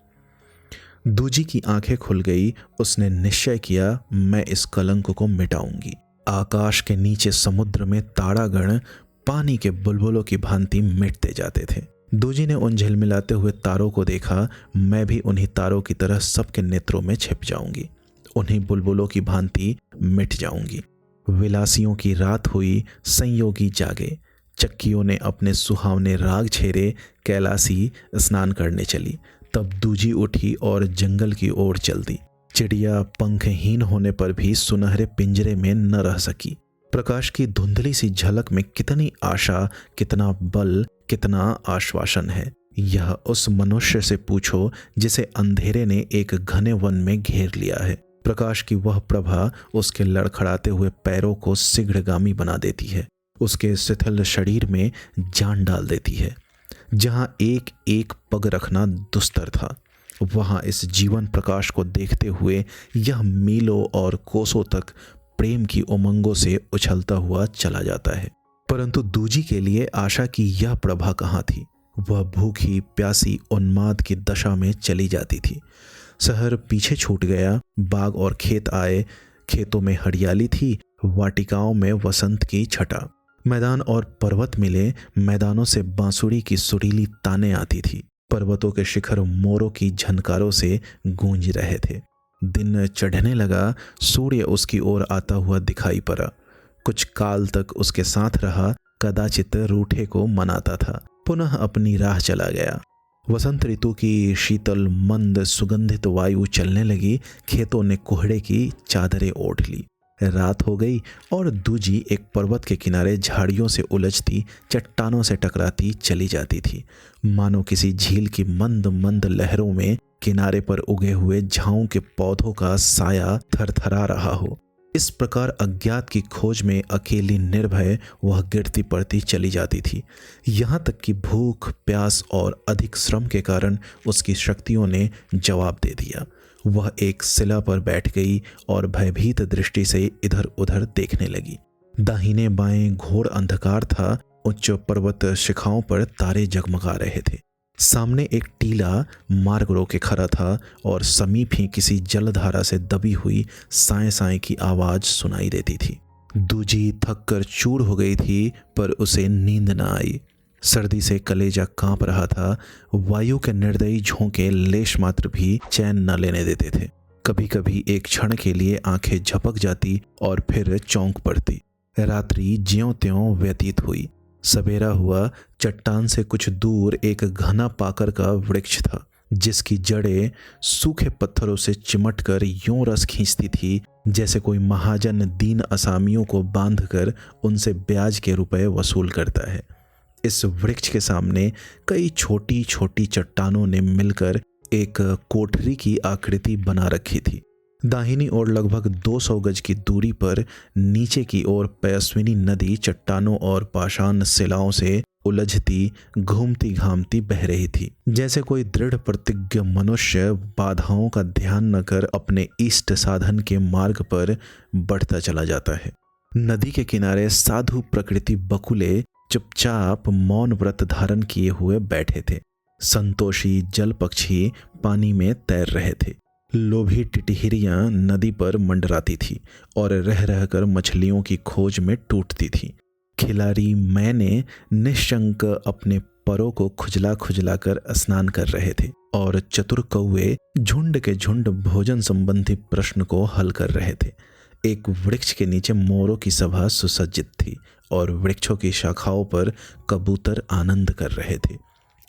दूजी की आंखें खुल गई। उसने निश्चय किया, मैं इस कलंक को मिटाऊंगी। आकाश के नीचे समुद्र में तारागण पानी के बुलबुलों की भांति मिटते जाते थे। दूजी ने उन झिलमिलाते हुए तारों को देखा। मैं भी उन्हीं तारों की तरह सबके नेत्रों में छिप जाऊंगी, उन्हीं बुलबुलों की भांति मिट जाऊंगी। विलासियों की रात हुई, संयोगी जागे। चक्कियों ने अपने सुहावने राग छेड़े। कैलासी स्नान करने चली। तब दूजी उठी और जंगल की ओर चल दी। चिड़िया पंखहीन होने पर भी सुनहरे पिंजरे में न रह सकी। प्रकाश की धुंधली सी झलक में कितनी आशा, कितना बल, कितना आश्वासन है। यह उस मनुष्य से पूछो जिसे अंधेरे ने एक घने वन में घेर लिया है। प्रकाश की वह प्रभा उसके लड़खड़ाते हुए पैरों को शीघ्रगामी बना देती है, उसके शिथिल शरीर में जान डाल देती है। जहां एक एक पग रखना दुस्तर था, वहां इस जीवन प्रकाश को देखते हुए यह मीलों और कोसों तक प्रेम की उमंगों से उछलता हुआ चला जाता है। परंतु दूजी के लिए आशा की यह प्रभा कहाँ थी? वह भूखी प्यासी उन्माद की दशा में चली जाती थी। शहर पीछे छूट गया। बाग और खेत आए। खेतों में हरियाली थी, वाटिकाओं में वसंत की छटा। मैदान और पर्वत मिले, मैदानों से बांसुरी की सुरीली ताने आती थी। पर्वतों के शिखर मोरों की झनकारों से गूंज रहे थे। दिन चढ़ने लगा, सूर्य उसकी ओर आता हुआ दिखाई पड़ा। कुछ काल तक उसके साथ रहा, कदाचित रूठे को मनाता था, पुनः अपनी राह चला गया। वसंत ऋतु की शीतल मंद सुगंधित वायु चलने लगी। खेतों ने कोहड़े की चादरें ओढ़ ली। रात हो गई और दूजी एक पर्वत के किनारे झाड़ियों से उलझती, चट्टानों से टकराती चली जाती थी, मानो किसी झील की मंद मंद लहरों में किनारे पर उगे हुए झाओं के पौधों का साया थरथरा रहा हो। इस प्रकार अज्ञात की खोज में अकेली निर्भय वह गिरती पड़ती चली जाती थी, यहाँ तक कि भूख, प्यास और अधिक श्रम के कारण उसकी शक्तियों ने जवाब दे दिया। वह एक शिला पर बैठ गई और भयभीत दृष्टि से इधर उधर देखने लगी। दाहिने बाएं घोर अंधकार था। उच्च पर्वत शिखाओं पर तारे जगमगा रहे थे। सामने एक टीला मार्ग रोके खड़ा था और समीप ही किसी जलधारा से दबी हुई साए साए की आवाज सुनाई देती थी। दूजी थक कर चूर हो गई थी, पर उसे नींद न आई। सर्दी से कलेजा कांप रहा था। वायु के निर्दयी झोंके लेश मात्र भी चैन न लेने देते थे। कभी कभी एक क्षण के लिए आंखें झपक जाती और फिर चौंक पड़ती। रात्रि ज्यों त्यों व्यतीत हुई। सवेरा हुआ। चट्टान से कुछ दूर एक घना पाकर का वृक्ष था, जिसकी जड़ें सूखे पत्थरों से चिमटकर यूं रस खींचती थी जैसे कोई महाजन दीन असामियों को बांधकर उनसे ब्याज के रुपए वसूल करता है। इस वृक्ष के सामने कई छोटी छोटी चट्टानों ने मिलकर एक कोठरी की आकृति बना रखी थी। दाहिनी ओर लगभग 200 गज की दूरी पर नीचे की ओर पयस्विनी नदी चट्टानों और पाषाण शिलाओं से उलझती, घूमती घामती बह रही थी, जैसे कोई दृढ़ प्रतिज्ञ मनुष्य बाधाओं का ध्यान न कर अपने इष्ट साधन के मार्ग पर बढ़ता चला जाता है। नदी के किनारे साधु प्रकृति बकुले चुपचाप मौन व्रत धारण किए हुए बैठे थे। संतोषी जल पक्षी पानी में तैर रहे थे। लोभी टिटहिरियां नदी पर मंडराती थी और रह रहकर मछलियों की खोज में टूटती थी। खिलाड़ी मैंने निशंक अपने परों को खुजला खुजला कर स्नान कर रहे थे और चतुर कौवे झुंड के झुंड भोजन संबंधी प्रश्न को हल कर रहे थे। एक वृक्ष के नीचे मोरों की सभा सुसज्जित थी और वृक्षों की शाखाओं पर कबूतर आनंद कर रहे थे।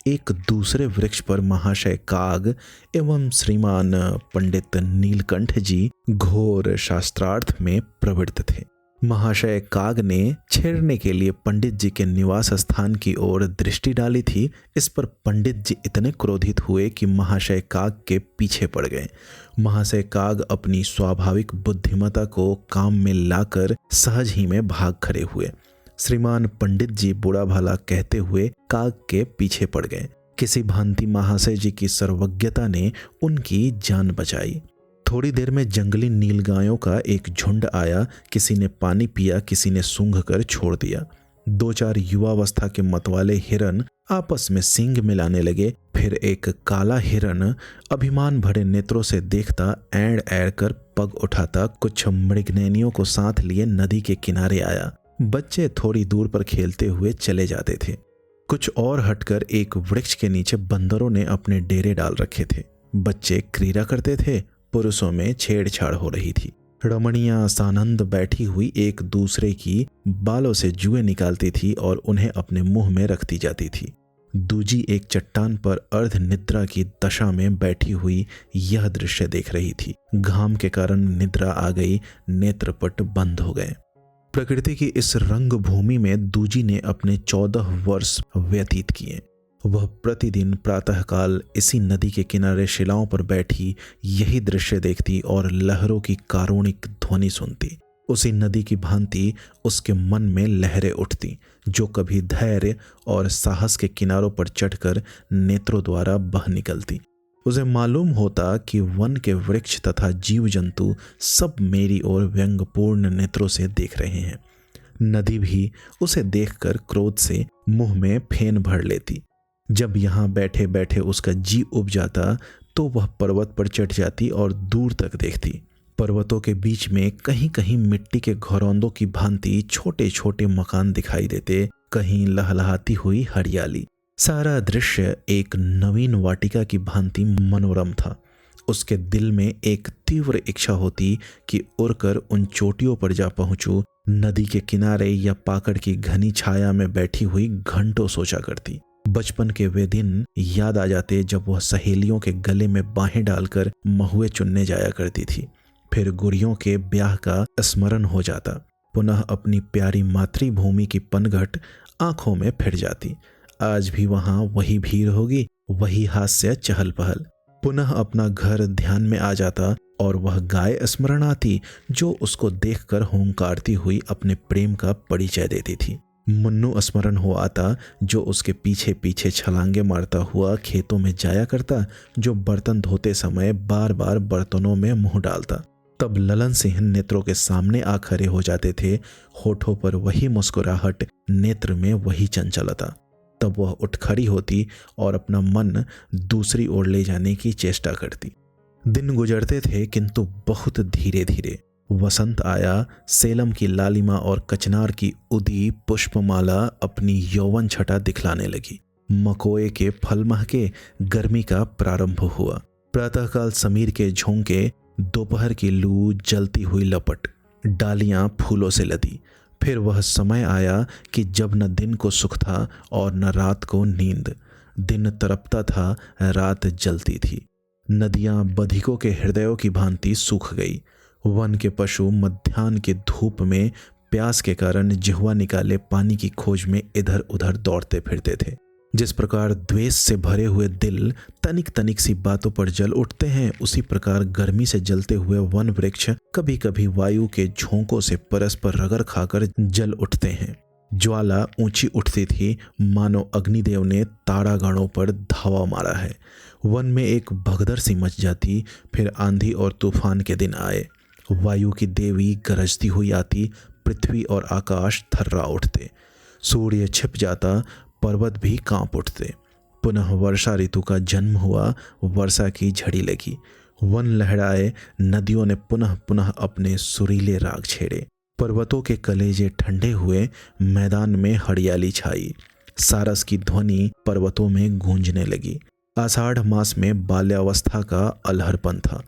एक दूसरे वृक्ष पर महाशय काग एवं श्रीमान पंडित नीलकंठ जी घोर शास्त्रार्थ में प्रवृत्त थे। महाशय काग ने छेड़ने के लिए पंडित जी के निवास स्थान की ओर दृष्टि डाली थी। इस पर पंडित जी इतने क्रोधित हुए कि महाशय काग के पीछे पड़ गए। महाशय काग अपनी स्वाभाविक बुद्धिमत्ता को काम में लाकर सहज ही में भाग खड़े हुए। श्रीमान पंडित जी बुरा भला कहते हुए काग के पीछे पड़ गए। किसी भांति महाशय जी की सर्वज्ञता ने उनकी जान बचाई। थोड़ी देर में जंगली नीलगायों का एक झुंड आया। किसी ने पानी पिया, किसी ने सूंघ कर छोड़ दिया। 2-4 युवावस्था के मतवाले हिरन आपस में सींग मिलाने लगे। फिर एक काला हिरन अभिमान भरे नेत्रों से देखता, ऐड़ ऐड़ कर पग उठाता कुछ मृगनैनियों को साथ लिए नदी के किनारे आया। बच्चे थोड़ी दूर पर खेलते हुए चले जाते थे। कुछ और हटकर एक वृक्ष के नीचे बंदरों ने अपने डेरे डाल रखे थे। बच्चे क्रीड़ा करते थे। पुरुषों में छेड़छाड़ हो रही थी। रमणियां सानंद बैठी हुई एक दूसरे की बालों से जुएं निकालती थी और उन्हें अपने मुंह में रखती जाती थी। दूजी एक चट्टान पर अर्ध निद्रा की दशा में बैठी हुई यह दृश्य देख रही थी। घाम के कारण निद्रा आ गई, नेत्रपट बंद हो गए। प्रकृति की इस रंग भूमि में दूजी ने अपने 14 वर्ष व्यतीत किए। वह प्रतिदिन प्रातःकाल इसी नदी के किनारे शिलाओं पर बैठी यही दृश्य देखती और लहरों की कारुणिक ध्वनि सुनती। उसी नदी की भांति उसके मन में लहरें उठती, जो कभी धैर्य और साहस के किनारों पर चढ़कर नेत्रों द्वारा बह निकलती। उसे मालूम होता कि वन के वृक्ष तथा जीव जंतु सब मेरी ओर व्यंग्यपूर्ण नेत्रों से देख रहे हैं। नदी भी उसे देखकर क्रोध से मुंह में फेन भर लेती। जब यहाँ बैठे बैठे उसका जी उब जाता तो वह पर्वत पर चढ़ जाती और दूर तक देखती। पर्वतों के बीच में कहीं कहीं मिट्टी के घरौंदों की भांति छोटे छोटे मकान दिखाई देते, कहीं लहलहाती हुई हरियाली। सारा दृश्य एक नवीन वाटिका की भांति मनोरम था। उसके दिल में एक तीव्र इच्छा होती कि उड़कर उन चोटियों पर जा पहुंचूं, नदी के किनारे या पाकड़ की घनी छाया में बैठी हुई घंटों सोचा करती। बचपन के वे दिन याद आ जाते जब वह सहेलियों के गले में बाहें डालकर महुए चुनने जाया करती थी। फिर गुड़ियों के ब्याह का स्मरण हो जाता। पुनः अपनी प्यारी मातृभूमि की पनघट आंखों में फिर जाती। आज भी वहां वही भीड़ होगी, वही हास्य चहल पहल। पुनः अपना घर ध्यान में आ जाता और वह गाय स्मरण आती जो उसको देखकर हुंकारती हुई अपने प्रेम का परिचय देती थी। मुन्नू स्मरण हो आता जो उसके पीछे पीछे छलांगे मारता हुआ खेतों में जाया करता, जो बर्तन धोते समय बार बार बर्तनों में मुंह डालता। तब ललन सिंह नेत्रों के सामने आ खड़े हो जाते थे, होठों पर वही मुस्कुराहट, नेत्र में वही चंचलता। तब वह उठ खड़ी होती और अपना मन दूसरी ओर ले जाने की चेष्टा करती। दिन गुजरते थे किंतु बहुत धीरे धीरे। वसंत आया, सेलम की लालिमा और कचनार की उदी पुष्पमाला अपनी यौवन छटा दिखलाने लगी। मकोए के फल महके, गर्मी का प्रारंभ हुआ। प्रातःकाल समीर के झोंके, दोपहर की लू जलती हुई लपट, डालियां फूलों से लदी। फिर वह समय आया कि जब न दिन को सुख था और न रात को नींद। दिन तड़पता था, रात जलती थी। नदियां बधिकों के हृदयों की भांति सूख गई। वन के पशु मध्याह्न की धूप में प्यास के कारण जिह्वा निकाले पानी की खोज में इधर उधर दौड़ते फिरते थे। जिस प्रकार द्वेष से भरे हुए दिल तनिक तनिक सी बातों पर जल उठते हैं, उसी प्रकार गर्मी से जलते हुए वन वृक्ष कभी कभी वायु के झोंकों से परस्पर रगड़ खाकर जल उठते हैं। ज्वाला ऊंची उठती थी, मानो अग्निदेव ने तारागणों पर धावा मारा है। वन में एक भगदड़ सी मच जाती। फिर आंधी और तूफान के दिन आए। वायु की देवी गरजती हुई आती, पृथ्वी और आकाश थर्रा उठते। सूर्य छिप जाता, पर्वत भी कांप उठते। पुनः वर्षा ऋतु का जन्म हुआ, वर्षा की झड़ी लगी। वन लहराए, नदियों ने पुनः पुनः अपने सुरीले राग छेड़े। पर्वतों के कलेजे ठंडे हुए, मैदान में हरियाली छाई। सारस की ध्वनि पर्वतों में गूंजने लगी। आषाढ़ मास में बाल्यावस्था का अलहरपन था।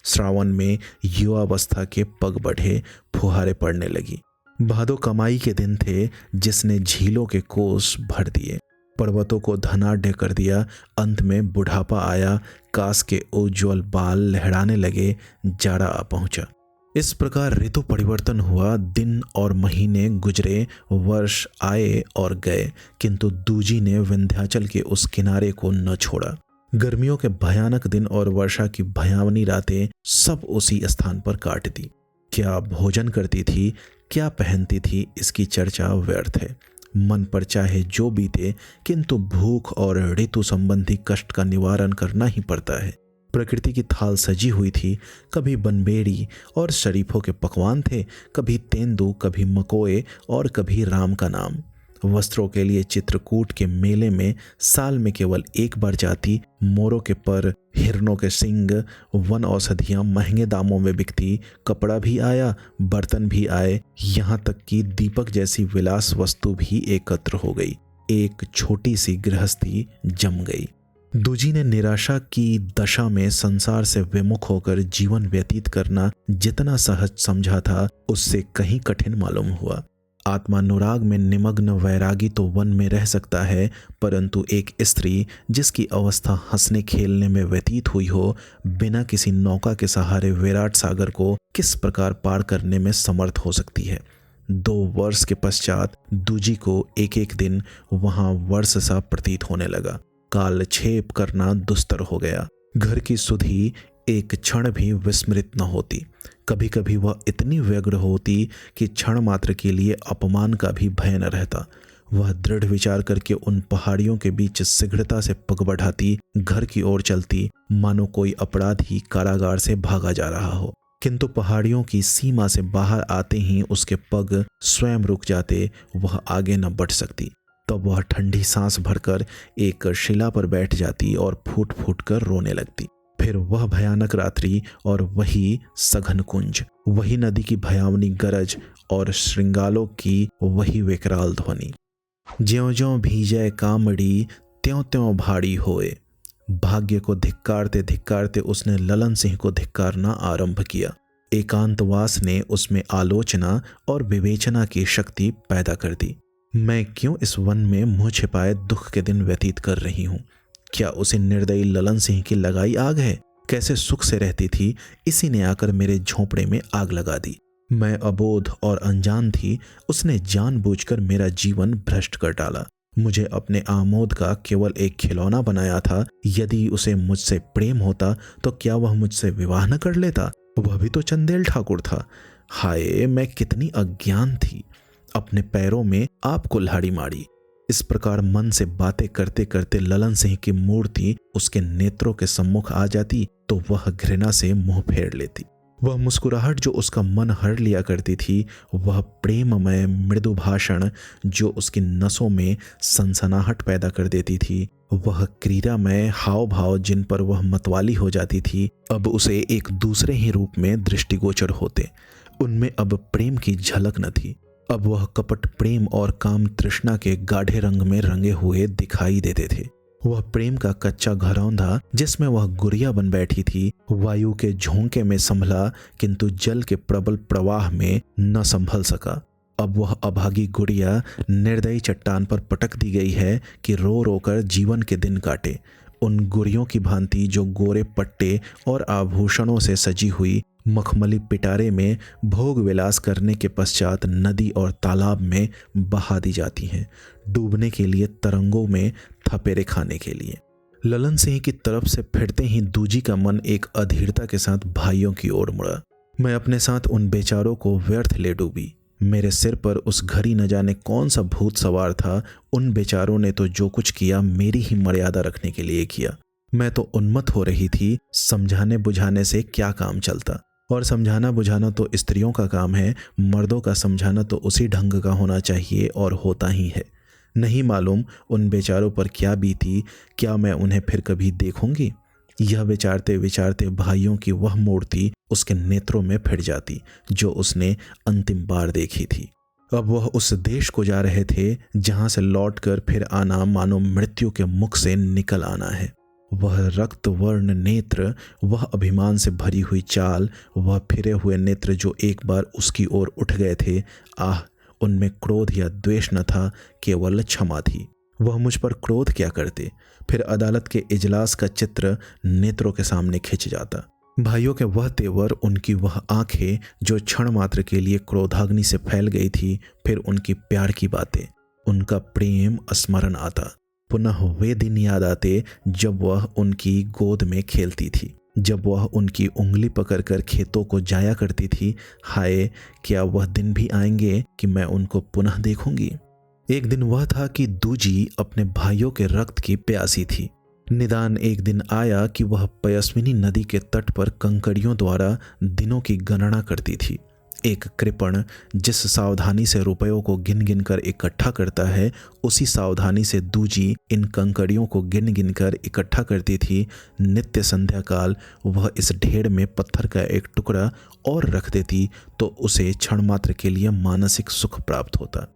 श्रावण में युवावस्था के पग बढ़े, फुहारे पड़ने लगी। भादो कमाई के दिन थे, जिसने झीलों के कोस भर दिए, पर्वतों को धनाढ्य कर दिया। अंत में बुढ़ापा आया, कास के उज्ज्वल बाल लहराने लगे, जाड़ा आ पहुंचा। इस प्रकार ऋतु परिवर्तन हुआ। दिन और महीने गुजरे, वर्ष आए और गए, किंतु दूजी ने विंध्याचल के उस किनारे को न छोड़ा। गर्मियों के भयानक दिन और वर्षा की भयावनी रातें सब उसी स्थान पर काट दी। क्या भोजन करती थी, क्या पहनती थी, इसकी चर्चा व्यर्थ है। मन पर चाहे जो बीते, किंतु भूख और ऋतु संबंधी कष्ट का निवारण करना ही पड़ता है। प्रकृति की थाल सजी हुई थी। कभी बनबेड़ी और शरीफों के पकवान थे, कभी तेंदू, कभी मकोए और कभी राम का नाम। वस्त्रों के लिए चित्रकूट के मेले में साल में केवल एक बार जाती। मोरों के पर, हिरणों के सींग, वन औषधियां महंगे दामों में बिकती। कपड़ा भी आया, बर्तन भी आए, यहाँ तक कि दीपक जैसी विलास वस्तु भी एकत्र हो गई। एक छोटी सी गृहस्थी जम गई। दूजी ने निराशा की दशा में संसार से विमुख होकर जीवन व्यतीत करना जितना सहज समझा था, उससे कहीं कठिन मालूम हुआ। आत्मानुराग में निमग्न वैरागी तो वन में रह सकता है, परंतु एक स्त्री जिसकी अवस्था हंसने खेलने में व्यतीत हुई हो, बिना किसी नौका के सहारे विराट सागर को किस प्रकार पार करने में समर्थ हो सकती है। 2 वर्ष के पश्चात दूजी को एक एक दिन वहां वर्ष सा प्रतीत होने लगा। कालक्षेप करना दुस्तर हो गया। घर की सुधि एक क्षण भी विस्मृत न होती। कभी कभी वह इतनी व्यग्र होती कि क्षण मात्र के लिए अपमान का भी भय न रहता। वह दृढ़ विचार करके उन पहाड़ियों के बीच शीघ्रता से पग बढ़ाती, घर की ओर चलती, मानो कोई अपराधी कारागार से भागा जा रहा हो। किंतु पहाड़ियों की सीमा से बाहर आते ही उसके पग स्वयं रुक जाते, वह आगे न बढ़ सकती। तब वह ठंडी सांस भरकर एक शिला पर बैठ जाती और फूट फूट कर रोने लगती। फिर वह भयानक रात्रि और वही सघन कुंज, वही नदी की भयावनी गरज और श्रृंगालों की वही विकराल ध्वनि। ज्यों ज्यों भीजे कामड़ी त्यों त्यों भाड़ी होए। भाग्य को धिक्कारते धिक्कारते उसने ललन सिंह को धिक्कारना आरंभ किया। एकांतवास ने उसमें आलोचना और विवेचना की शक्ति पैदा कर दी। मैं क्यों इस वन में मुंह छिपाए दुख के दिन व्यतीत कर रही हूँ? क्या उसे निर्दयी ललन सिंह की लगाई आग है? कैसे सुख से रहती थी, इसी ने आकर मेरे झोंपड़े में आग लगा दी। मैं अबोध और अनजान थी, उसने जानबूझकर मेरा जीवन भ्रष्ट कर डाला। मुझे अपने आमोद का केवल एक खिलौना बनाया था। यदि उसे मुझसे प्रेम होता तो क्या वह मुझसे विवाह न कर लेता? वह भी तो चंदेल ठाकुर था। हाय, मैं कितनी अज्ञान थी। अपने पैरों में आप कुल्हाड़ी मारी। इस प्रकार मन से बातें करते करते ललन सिंह की मूर्ति उसके नेत्रों के सम्मुख आ जाती तो वह घृणा से मुंह फेर लेती। वह मुस्कुराहट जो उसका मन हर लिया करती थी, वह प्रेममय मृदु भाषण जो उसकी नसों में सनसनाहट पैदा कर देती थी, वह क्रीड़ामय हाव भाव जिन पर वह मतवाली हो जाती थी, अब उसे एक दूसरे ही रूप में दृष्टिगोचर होते। उनमें अब प्रेम की झलक न थी। अब वह कपट प्रेम और काम तृष्णा के गाढ़े रंग में रंगे हुए दिखाई देते थे। वह प्रेम का कच्चा घरौंधा जिसमें वह गुड़िया बन बैठी थी, वायु के झोंके में संभला किंतु जल के प्रबल प्रवाह में न संभल सका। अब वह अभागी गुड़िया निर्दयी चट्टान पर पटक दी गई है कि रो रो कर जीवन के दिन काटे। उन गुड़ियों की भांति जो गोरे पट्टे और आभूषणों से सजी हुई मखमली पिटारे में भोग विलास करने के पश्चात नदी और तालाब में बहा दी जाती हैं, डूबने के लिए, तरंगों में थपेरे खाने के लिए। ललन सिंह की तरफ से फिरते ही दूजी का मन एक अधीरता के साथ भाइयों की ओर मुड़ा। मैं अपने साथ उन बेचारों को व्यर्थ ले डूबी। मेरे सिर पर उस घड़ी न जाने कौन सा भूत सवार था। उन बेचारों ने तो जो कुछ किया मेरी ही मर्यादा रखने के लिए किया। मैं तो उन्मत्त हो रही थी। समझाने बुझाने से क्या काम चलता? और समझाना बुझाना तो स्त्रियों का काम है, मर्दों का समझाना तो उसी ढंग का होना चाहिए और होता ही है। नहीं मालूम उन बेचारों पर क्या बीती, क्या मैं उन्हें फिर कभी देखूंगी? यह विचारते विचारते भाइयों की वह मूर्ति उसके नेत्रों में फिर जाती जो उसने अंतिम बार देखी थी। अब वह उस देश को जा रहे थे जहां से लौटकर फिर आना मानो मृत्यु के मुख से निकल आना है। वह रक्त वर्ण नेत्र, वह अभिमान से भरी हुई चाल, वह फिरे हुए नेत्र जो एक बार उसकी ओर उठ गए थे, आह, उनमें क्रोध या द्वेष न था, केवल क्षमा थी। वह मुझ पर क्रोध क्या करते? फिर अदालत के इजलास का चित्र नेत्रों के सामने खिंच जाता। भाइयों के वह तेवर, उनकी वह आंखें जो क्षण मात्र के लिए क्रोधाग्नि से फैल गई थी, फिर उनकी प्यार की बातें, उनका प्रेम स्मरण आता। पुनः वे दिन याद आते जब वह उनकी गोद में खेलती थी, जब वह उनकी उंगली पकड़कर खेतों को जाया करती थी। हाय, क्या वह दिन भी आएंगे कि मैं उनको पुनः देखूंगी? एक दिन वह था कि दूजी अपने भाइयों के रक्त की प्यासी थी। निदान एक दिन आया कि वह पयस्विनी नदी के तट पर कंकड़ियों द्वारा दिनों की गणना करती थी। एक कृपण जिस सावधानी से रुपयों को गिन गिन कर इकट्ठा करता है, उसी सावधानी से दूजी इन कंकड़ियों को गिन गिन कर इकट्ठा करती थी। नित्य संध्या काल वह इस ढेर में पत्थर का एक टुकड़ा और रख देती तो उसे क्षण मात्र के लिए मानसिक सुख प्राप्त होता।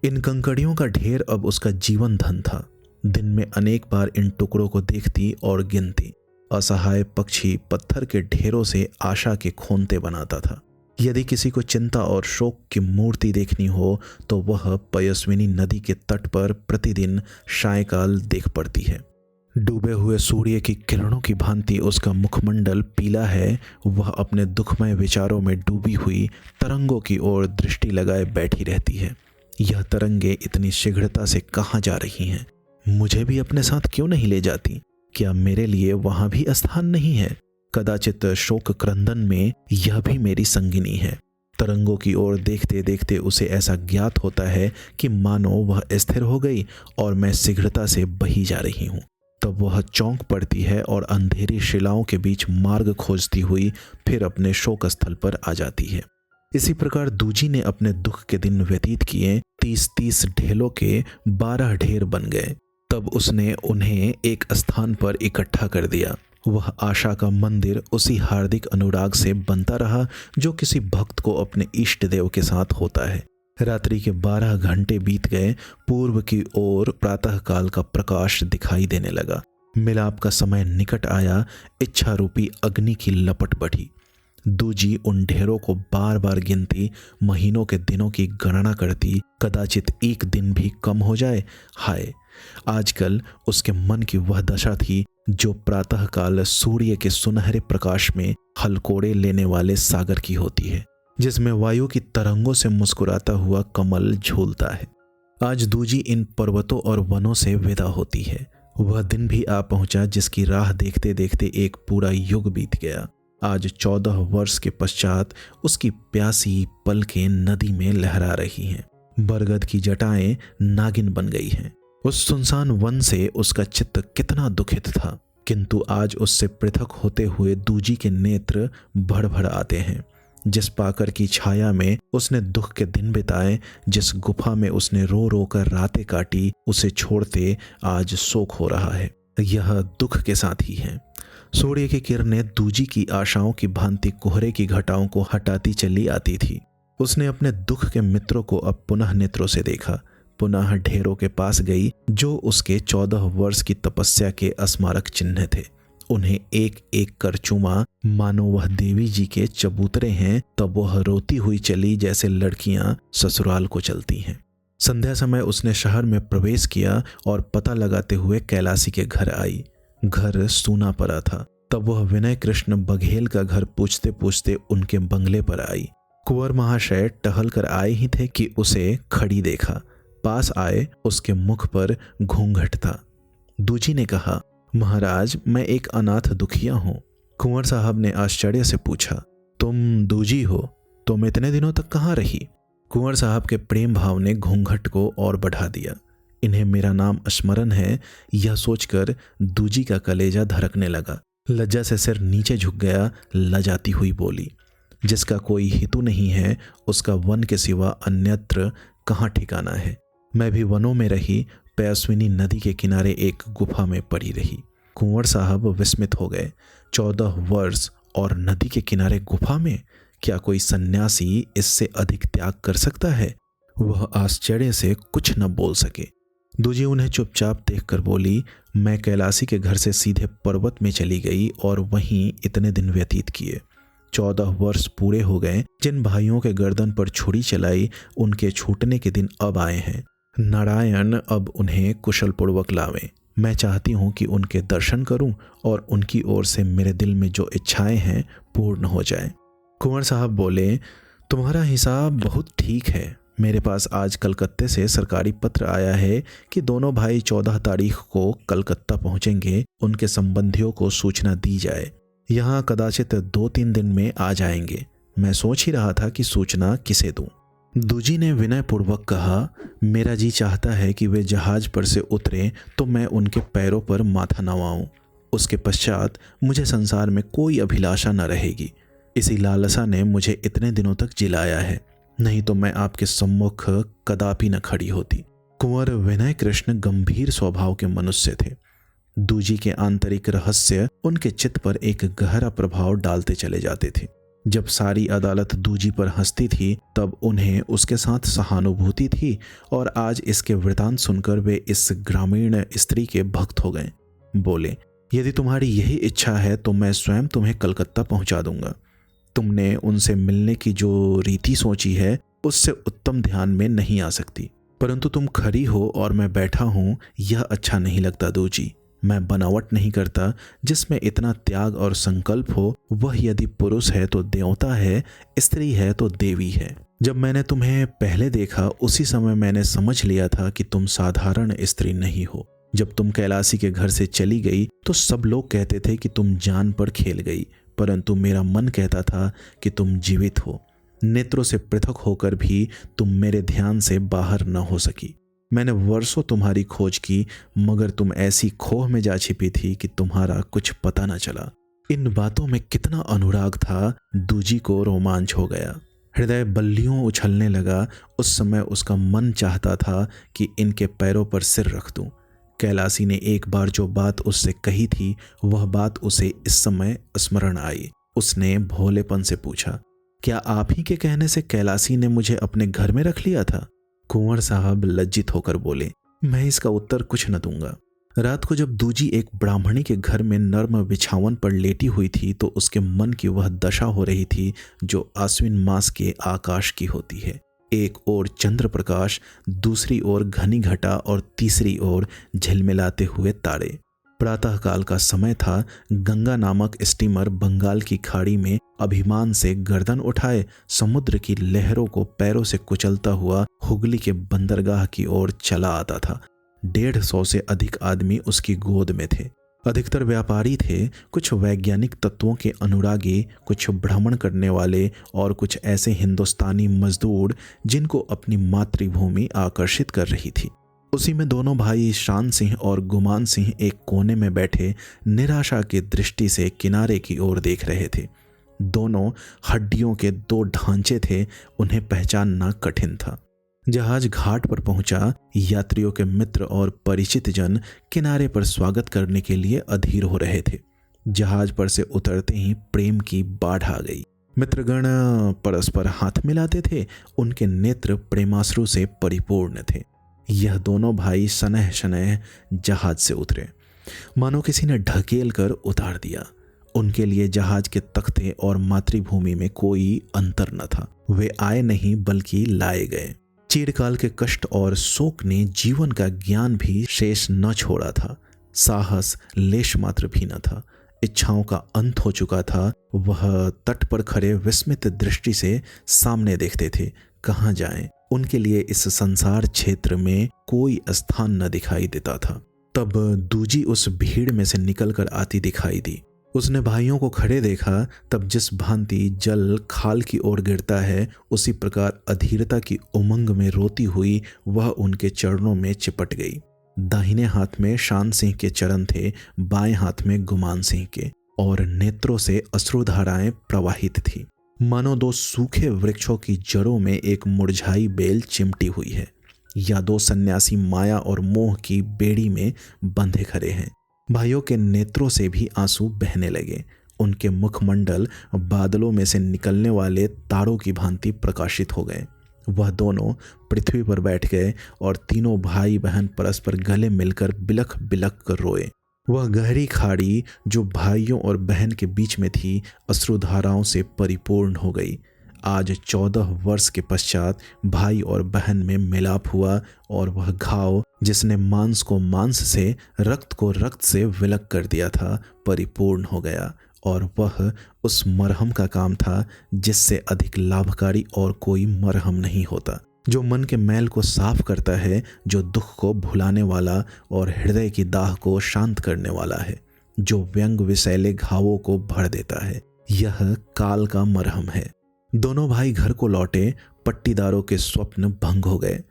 इन कंकड़ियों का ढेर अब उसका जीवन धन था। दिन में अनेक बार इन टुकड़ों को देखती और गिनती। असहाय पक्षी पत्थर के ढेरों से आशा के खोंते बनाता था। यदि किसी को चिंता और शोक की मूर्ति देखनी हो तो वह पयस्विनी नदी के तट पर प्रतिदिन सायंकाल देख पड़ती है। डूबे हुए सूर्य की किरणों की भांति उसका मुखमंडल पीला है। वह अपने दुखमय विचारों में डूबी हुई तरंगों की ओर दृष्टि लगाए बैठी रहती है। यह तरंगे इतनी शीघ्रता से कहाँ जा रही हैं? मुझे भी अपने साथ क्यों नहीं ले जाती? क्या मेरे लिए वहां भी स्थान नहीं है? कदाचित शोक क्रंदन में यह भी मेरी संगिनी है। तरंगों की ओर देखते देखते उसे ऐसा ज्ञात होता है कि मानो वह स्थिर हो गई और मैं शीघ्रता से बही जा रही हूँ। तब वह चौंक पड़ती है और अंधेरी शिलाओं के बीच मार्ग खोजती हुई फिर अपने शोक स्थल पर आ जाती है। इसी प्रकार दूजी ने अपने दुख के दिन व्यतीत किए। 30-30 ढेलों के 12 ढेर बन गए। तब उसने उन्हें एक स्थान पर इकट्ठा कर दिया। वह आशा का मंदिर उसी हार्दिक अनुराग से बनता रहा जो किसी भक्त को अपने इष्ट देव के साथ होता है। रात्रि के 12 घंटे बीत गए। पूर्व की ओर प्रातःकाल का प्रकाश दिखाई देने लगा। मिलाप का समय निकट आया। इच्छा रूपी अग्नि की लपट बढ़ी। दूजी उन ढेरों को बार बार गिनती, महीनों के दिनों की गणना करती, कदाचित एक दिन भी कम हो जाए। हाय, आजकल उसके मन की वह दशा थी जो प्रातःकाल सूर्य के सुनहरे प्रकाश में हलकोड़े लेने वाले सागर की होती है, जिसमें वायु की तरंगों से मुस्कुराता हुआ कमल झूलता है। आज दूजी इन पर्वतों और वनों से विदा होती है। वह दिन भी आ पहुंचा जिसकी राह देखते देखते एक पूरा युग बीत गया। आज 14 वर्ष के पश्चात उसकी प्यासी पलकें नदी में लहरा रही हैं। बरगद की जटाएं नागिन बन गई हैं। उस सुनसान वन से उसका चित्त कितना दुखित था, किंतु आज उससे पृथक होते हुए दूजी के नेत्र भर भर आते हैं। जिस पाकर की छाया में उसने दुख के दिन बिताए, जिस गुफा में उसने रो रो कर रातें काटी, उसे छोड़ते आज शोक हो रहा है। यह दुख के साथ ही है। सूर्य की किरणें दूजी की आशाओं की भांति कोहरे की घटाओं को हटाती चली आती थी। उसने अपने दुख के मित्रों को अब पुनः नेत्रों से देखा। पुनः ढेरों के पास गई जो उसके 14 वर्ष की तपस्या के स्मारक चिन्ह थे। उन्हें एक एक कर चूमा, मानो वह देवी जी के चबूतरे हैं। तब वह रोती हुई चली जैसे लड़कियां ससुराल को चलती हैं। संध्या समय उसने शहर में प्रवेश किया और पता लगाते हुए कैलासी के घर आई। घर सूना पड़ा था। तब वह विनय कृष्ण बघेल का घर पूछते पूछते उनके बंगले पर आई। कुंवर महाशय टहल कर आए ही थे कि उसे खड़ी देखा। पास आए, उसके मुख पर घूंघट था। दूजी ने कहा, महाराज, मैं एक अनाथ दुखिया हूँ। कुंवर साहब ने आश्चर्य से पूछा, तुम दूजी हो? तुम इतने दिनों तक कहाँ रही? कुंवर साहब के प्रेम भाव ने घूंघट को और बढ़ा दिया। इन्हें मेरा नाम स्मरण है, यह सोचकर दूजी का कलेजा धड़कने लगा। लज्जा से सिर नीचे झुक गया। लजाती हुई बोली, जिसका कोई हेतु नहीं है उसका वन के सिवा अन्यत्र कहाँ ठिकाना है। मैं भी वनों में रही, पयस्विनी नदी के किनारे एक गुफा में पड़ी रही। कुंवर साहब विस्मित हो गए। 14 वर्ष और नदी के किनारे गुफा में? क्या कोई सन्यासी इससे अधिक त्याग कर सकता है? वह आश्चर्य से कुछ न बोल सके। दूजी उन्हें चुपचाप देखकर बोली, मैं कैलासी के घर से सीधे पर्वत में चली गई और वहीं इतने दिन व्यतीत किए। 14 वर्ष पूरे हो गए। जिन भाइयों के गर्दन पर छुरी चलाई, उनके छूटने के दिन अब आए हैं। नारायण अब उन्हें कुशल पूर्वक लावें। मैं चाहती हूँ कि उनके दर्शन करूं और उनकी ओर से मेरे दिल में जो इच्छाएं हैं पूर्ण हो जाएं। कुंवर साहब बोले, तुम्हारा हिसाब बहुत ठीक है। मेरे पास आज कलकत्ते से सरकारी पत्र आया है कि दोनों भाई 14 तारीख को कलकत्ता पहुंचेंगे। उनके संबंधियों को सूचना दी जाए। यहाँ कदाचित 2-3 दिन में आ जाएंगे। मैं सोच ही रहा था कि सूचना किसे दूं। दूजी ने विनयपूर्वक कहा, मेरा जी चाहता है कि वे जहाज पर से उतरें तो मैं उनके पैरों पर माथा नवाऊं। उसके पश्चात मुझे संसार में कोई अभिलाषा न रहेगी। इसी लालसा ने मुझे इतने दिनों तक जिलाया है, नहीं तो मैं आपके सम्मुख कदापि न खड़ी होती। कुंवर विनय कृष्ण गंभीर स्वभाव के मनुष्य थे। दूजी के आंतरिक रहस्य उनके चित्त पर एक गहरा प्रभाव डालते चले जाते थे। जब सारी अदालत दूजी पर हंसती थी तब उन्हें उसके साथ सहानुभूति थी, और आज इसके वृतांत सुनकर वे इस ग्रामीण स्त्री के भक्त हो गए। बोले, यदि तुम्हारी यही इच्छा है तो मैं स्वयं तुम्हें कलकत्ता पहुंचा दूंगा। तुमने उनसे मिलने की जो रीति सोची है उससे उत्तम ध्यान में नहीं आ सकती, परंतु तुम खरी हो और मैं बैठा हूं, यह अच्छा नहीं लगता दूजी। मैं बनावट नहीं करता। जिसमें इतना त्याग और संकल्प हो वह यदि पुरुष है तो देवता है, स्त्री है तो देवी है। जब मैंने तुम्हें पहले देखा उसी समय मैंने समझ लिया था कि तुम साधारण स्त्री नहीं हो। जब तुम कैलासी के घर से चली गई तो सब लोग कहते थे कि तुम जान पर खेल गई, परंतु मेरा मन कहता था कि तुम जीवित हो। नेत्रों से पृथक होकर भी तुम मेरे ध्यान से बाहर न हो सकी। मैंने वर्षों तुम्हारी खोज की, मगर तुम ऐसी खोह में जा छिपी थी कि तुम्हारा कुछ पता न चला। इन बातों में कितना अनुराग था, दूजी को रोमांच हो गया। हृदय बल्लियों उछलने लगा। उस समय उसका मन चाहता था कि इनके पैरों पर सिर रख दूं। कैलासी ने एक बार जो बात उससे कही थी वह बात उसे इस समय स्मरण आई। उसने भोलेपन से पूछा, क्या आप ही के कहने से कैलासी ने मुझे अपने घर में रख लिया था? कुंवर साहब लज्जित होकर बोले, मैं इसका उत्तर कुछ न दूंगा। रात को जब दूजी एक ब्राह्मणी के घर में नर्म बिछावन पर लेटी हुई थी तो उसके मन की वह दशा हो रही थी जो आश्विन मास के आकाश की होती है। एक ओर चंद्र प्रकाश, दूसरी ओर घनी घटा और तीसरी ओर झिलमिलाते हुए तारे। प्रातःकाल का समय था। गंगा नामक स्टीमर बंगाल की खाड़ी में अभिमान से गर्दन उठाए समुद्र की लहरों को पैरों से कुचलता हुआ हुगली के बंदरगाह की ओर चला आता था। 150 से अधिक आदमी उसकी गोद में थे। अधिकतर व्यापारी थे, कुछ वैज्ञानिक तत्वों के अनुरागी, कुछ भ्रमण करने वाले और कुछ ऐसे हिंदुस्तानी मजदूर जिनको अपनी मातृभूमि आकर्षित कर रही थी। उसी में दोनों भाई शान सिंह और गुमान सिंह एक कोने में बैठे निराशा की दृष्टि से किनारे की ओर देख रहे थे। दोनों हड्डियों के दो ढांचे थे, उन्हें पहचानना कठिन था। जहाज घाट पर पहुंचा। यात्रियों के मित्र और परिचित जन किनारे पर स्वागत करने के लिए अधीर हो रहे थे। जहाज पर से उतरते ही प्रेम की बाढ़ आ गई। मित्रगण परस्पर हाथ मिलाते थे, उनके नेत्र प्रेमाश्रु से परिपूर्ण थे। यह दोनों भाई सनह शनह जहाज से उतरे, मानो किसी ने ढकेल कर उतार दिया। उनके लिए जहाज के तख्ते और मातृभूमि में कोई अंतर न था। वे आए नहीं बल्कि लाए गए। चिरकाल के कष्ट और शोक ने जीवन का ज्ञान भी शेष न छोड़ा था। साहस लेश मात्र भी न था। इच्छाओं का अंत हो चुका था। वह तट पर खड़े विस्मित दृष्टि से सामने देखते थे। कहाँ जाएं? उनके लिए इस संसार क्षेत्र में कोई स्थान न दिखाई देता था। तब दूजी उस भीड़ में से निकलकर आती दिखाई दी। उसने भाइयों को खड़े देखा। तब जिस भांति जल खाल की ओर गिरता है, उसी प्रकार अधीरता की उमंग में रोती हुई वह उनके चरणों में चिपट गई। दाहिने हाथ में शान सिंह के चरण थे, बाएं हाथ में गुमान सिंह के, और नेत्रों से अश्रुधाराएं प्रवाहित थी, मानो दो सूखे वृक्षों की जड़ों में एक मुरझाई बेल चिमटी हुई है, या दो सन्यासी माया और मोह की बेड़ी में बंधे खड़े हैं। भाइयों के नेत्रों से भी आंसू बहने लगे। उनके मुखमंडल बादलों में से निकलने वाले तारों की भांति प्रकाशित हो गए। वह दोनों पृथ्वी पर बैठ गए और तीनों भाई बहन परस्पर गले मिलकर बिलख बिलख कर रोए। वह गहरी खाड़ी जो भाइयों और बहन के बीच में थी, अश्रुधाराओं से परिपूर्ण हो गई। आज 14 वर्ष के पश्चात भाई और बहन में मिलाप हुआ और वह घाव जिसने मांस को मांस से, रक्त को रक्त से विलग कर दिया था, परिपूर्ण हो गया। और वह उस मरहम का काम था जिससे अधिक लाभकारी और कोई मरहम नहीं होता, जो मन के मैल को साफ करता है, जो दुख को भुलाने वाला और हृदय की दाह को शांत करने वाला है, जो व्यंग विषैले घावों को भर देता है। यह काल का मरहम है। दोनों भाई घर को लौटे। पट्टीदारों के स्वप्न भंग हो गए।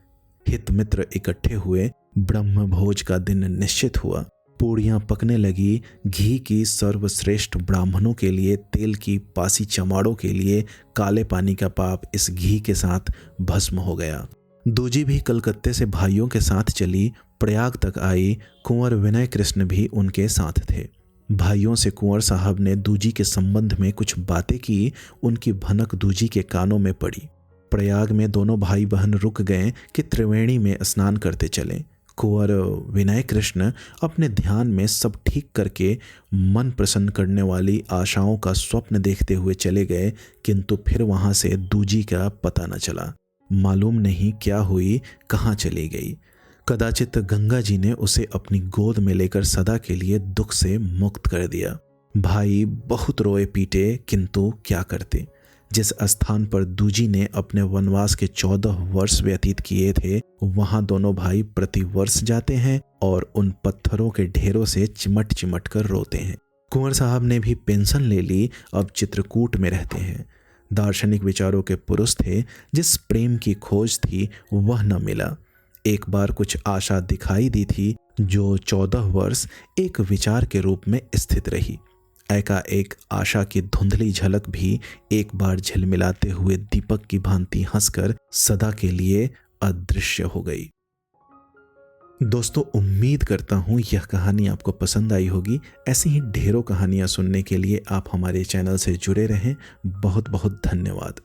हित मित्र इकट्ठे हुए। ब्रह्म भोज का दिन निश्चित हुआ। पूड़ियां पकने लगी। घी की सर्वश्रेष्ठ ब्राह्मणों के लिए, तेल की पासी चमाड़ों के लिए काले पानी का पाप इस घी के साथ भस्म हो गया। दूजी भी कलकत्ते से भाइयों के साथ चली, प्रयाग तक आई। कुंवर विनय कृष्ण भी उनके साथ थे। भाइयों से कुंवर साहब ने दूजी के संबंध में कुछ बातें की। उनकी भनक दूजी के कानों में पड़ी। प्रयाग में दोनों भाई बहन रुक गए कि त्रिवेणी में स्नान करते चले। कुंवर विनय कृष्ण अपने ध्यान में सब ठीक करके मन प्रसन्न करने वाली आशाओं का स्वप्न देखते हुए चले गए, किंतु फिर वहां से दूजी का पता न चला। मालूम नहीं क्या हुई, कहाँ चली गई। कदाचित गंगा जी ने उसे अपनी गोद में लेकर सदा के लिए दुख से मुक्त कर दिया। भाई बहुत रोए पीटे, किंतु क्या करते। जिस स्थान पर दूजी ने अपने वनवास के 14 वर्ष व्यतीत किए थे, वहां दोनों भाई प्रति वर्ष जाते हैं और उन पत्थरों के ढेरों से चिमट चिमट कर रोते हैं। कुंवर साहब ने भी पेंशन ले ली, अब चित्रकूट में रहते हैं। दार्शनिक विचारों के पुरुष थे। जिस प्रेम की खोज थी वह न मिला। एक बार कुछ आशा दिखाई दी थी जो 14 वर्ष एक विचार के रूप में स्थित रही। एकाएक आशा की धुंधली झलक भी एक बार झिलमिलाते हुए दीपक की भांति हंसकर सदा के लिए अदृश्य हो गई। दोस्तों उम्मीद करता हूँ यह कहानी आपको पसंद आई होगी। ऐसी ही ढेरों कहानियाँ सुनने के लिए आप हमारे चैनल से जुड़े रहें। बहुत बहुत धन्यवाद।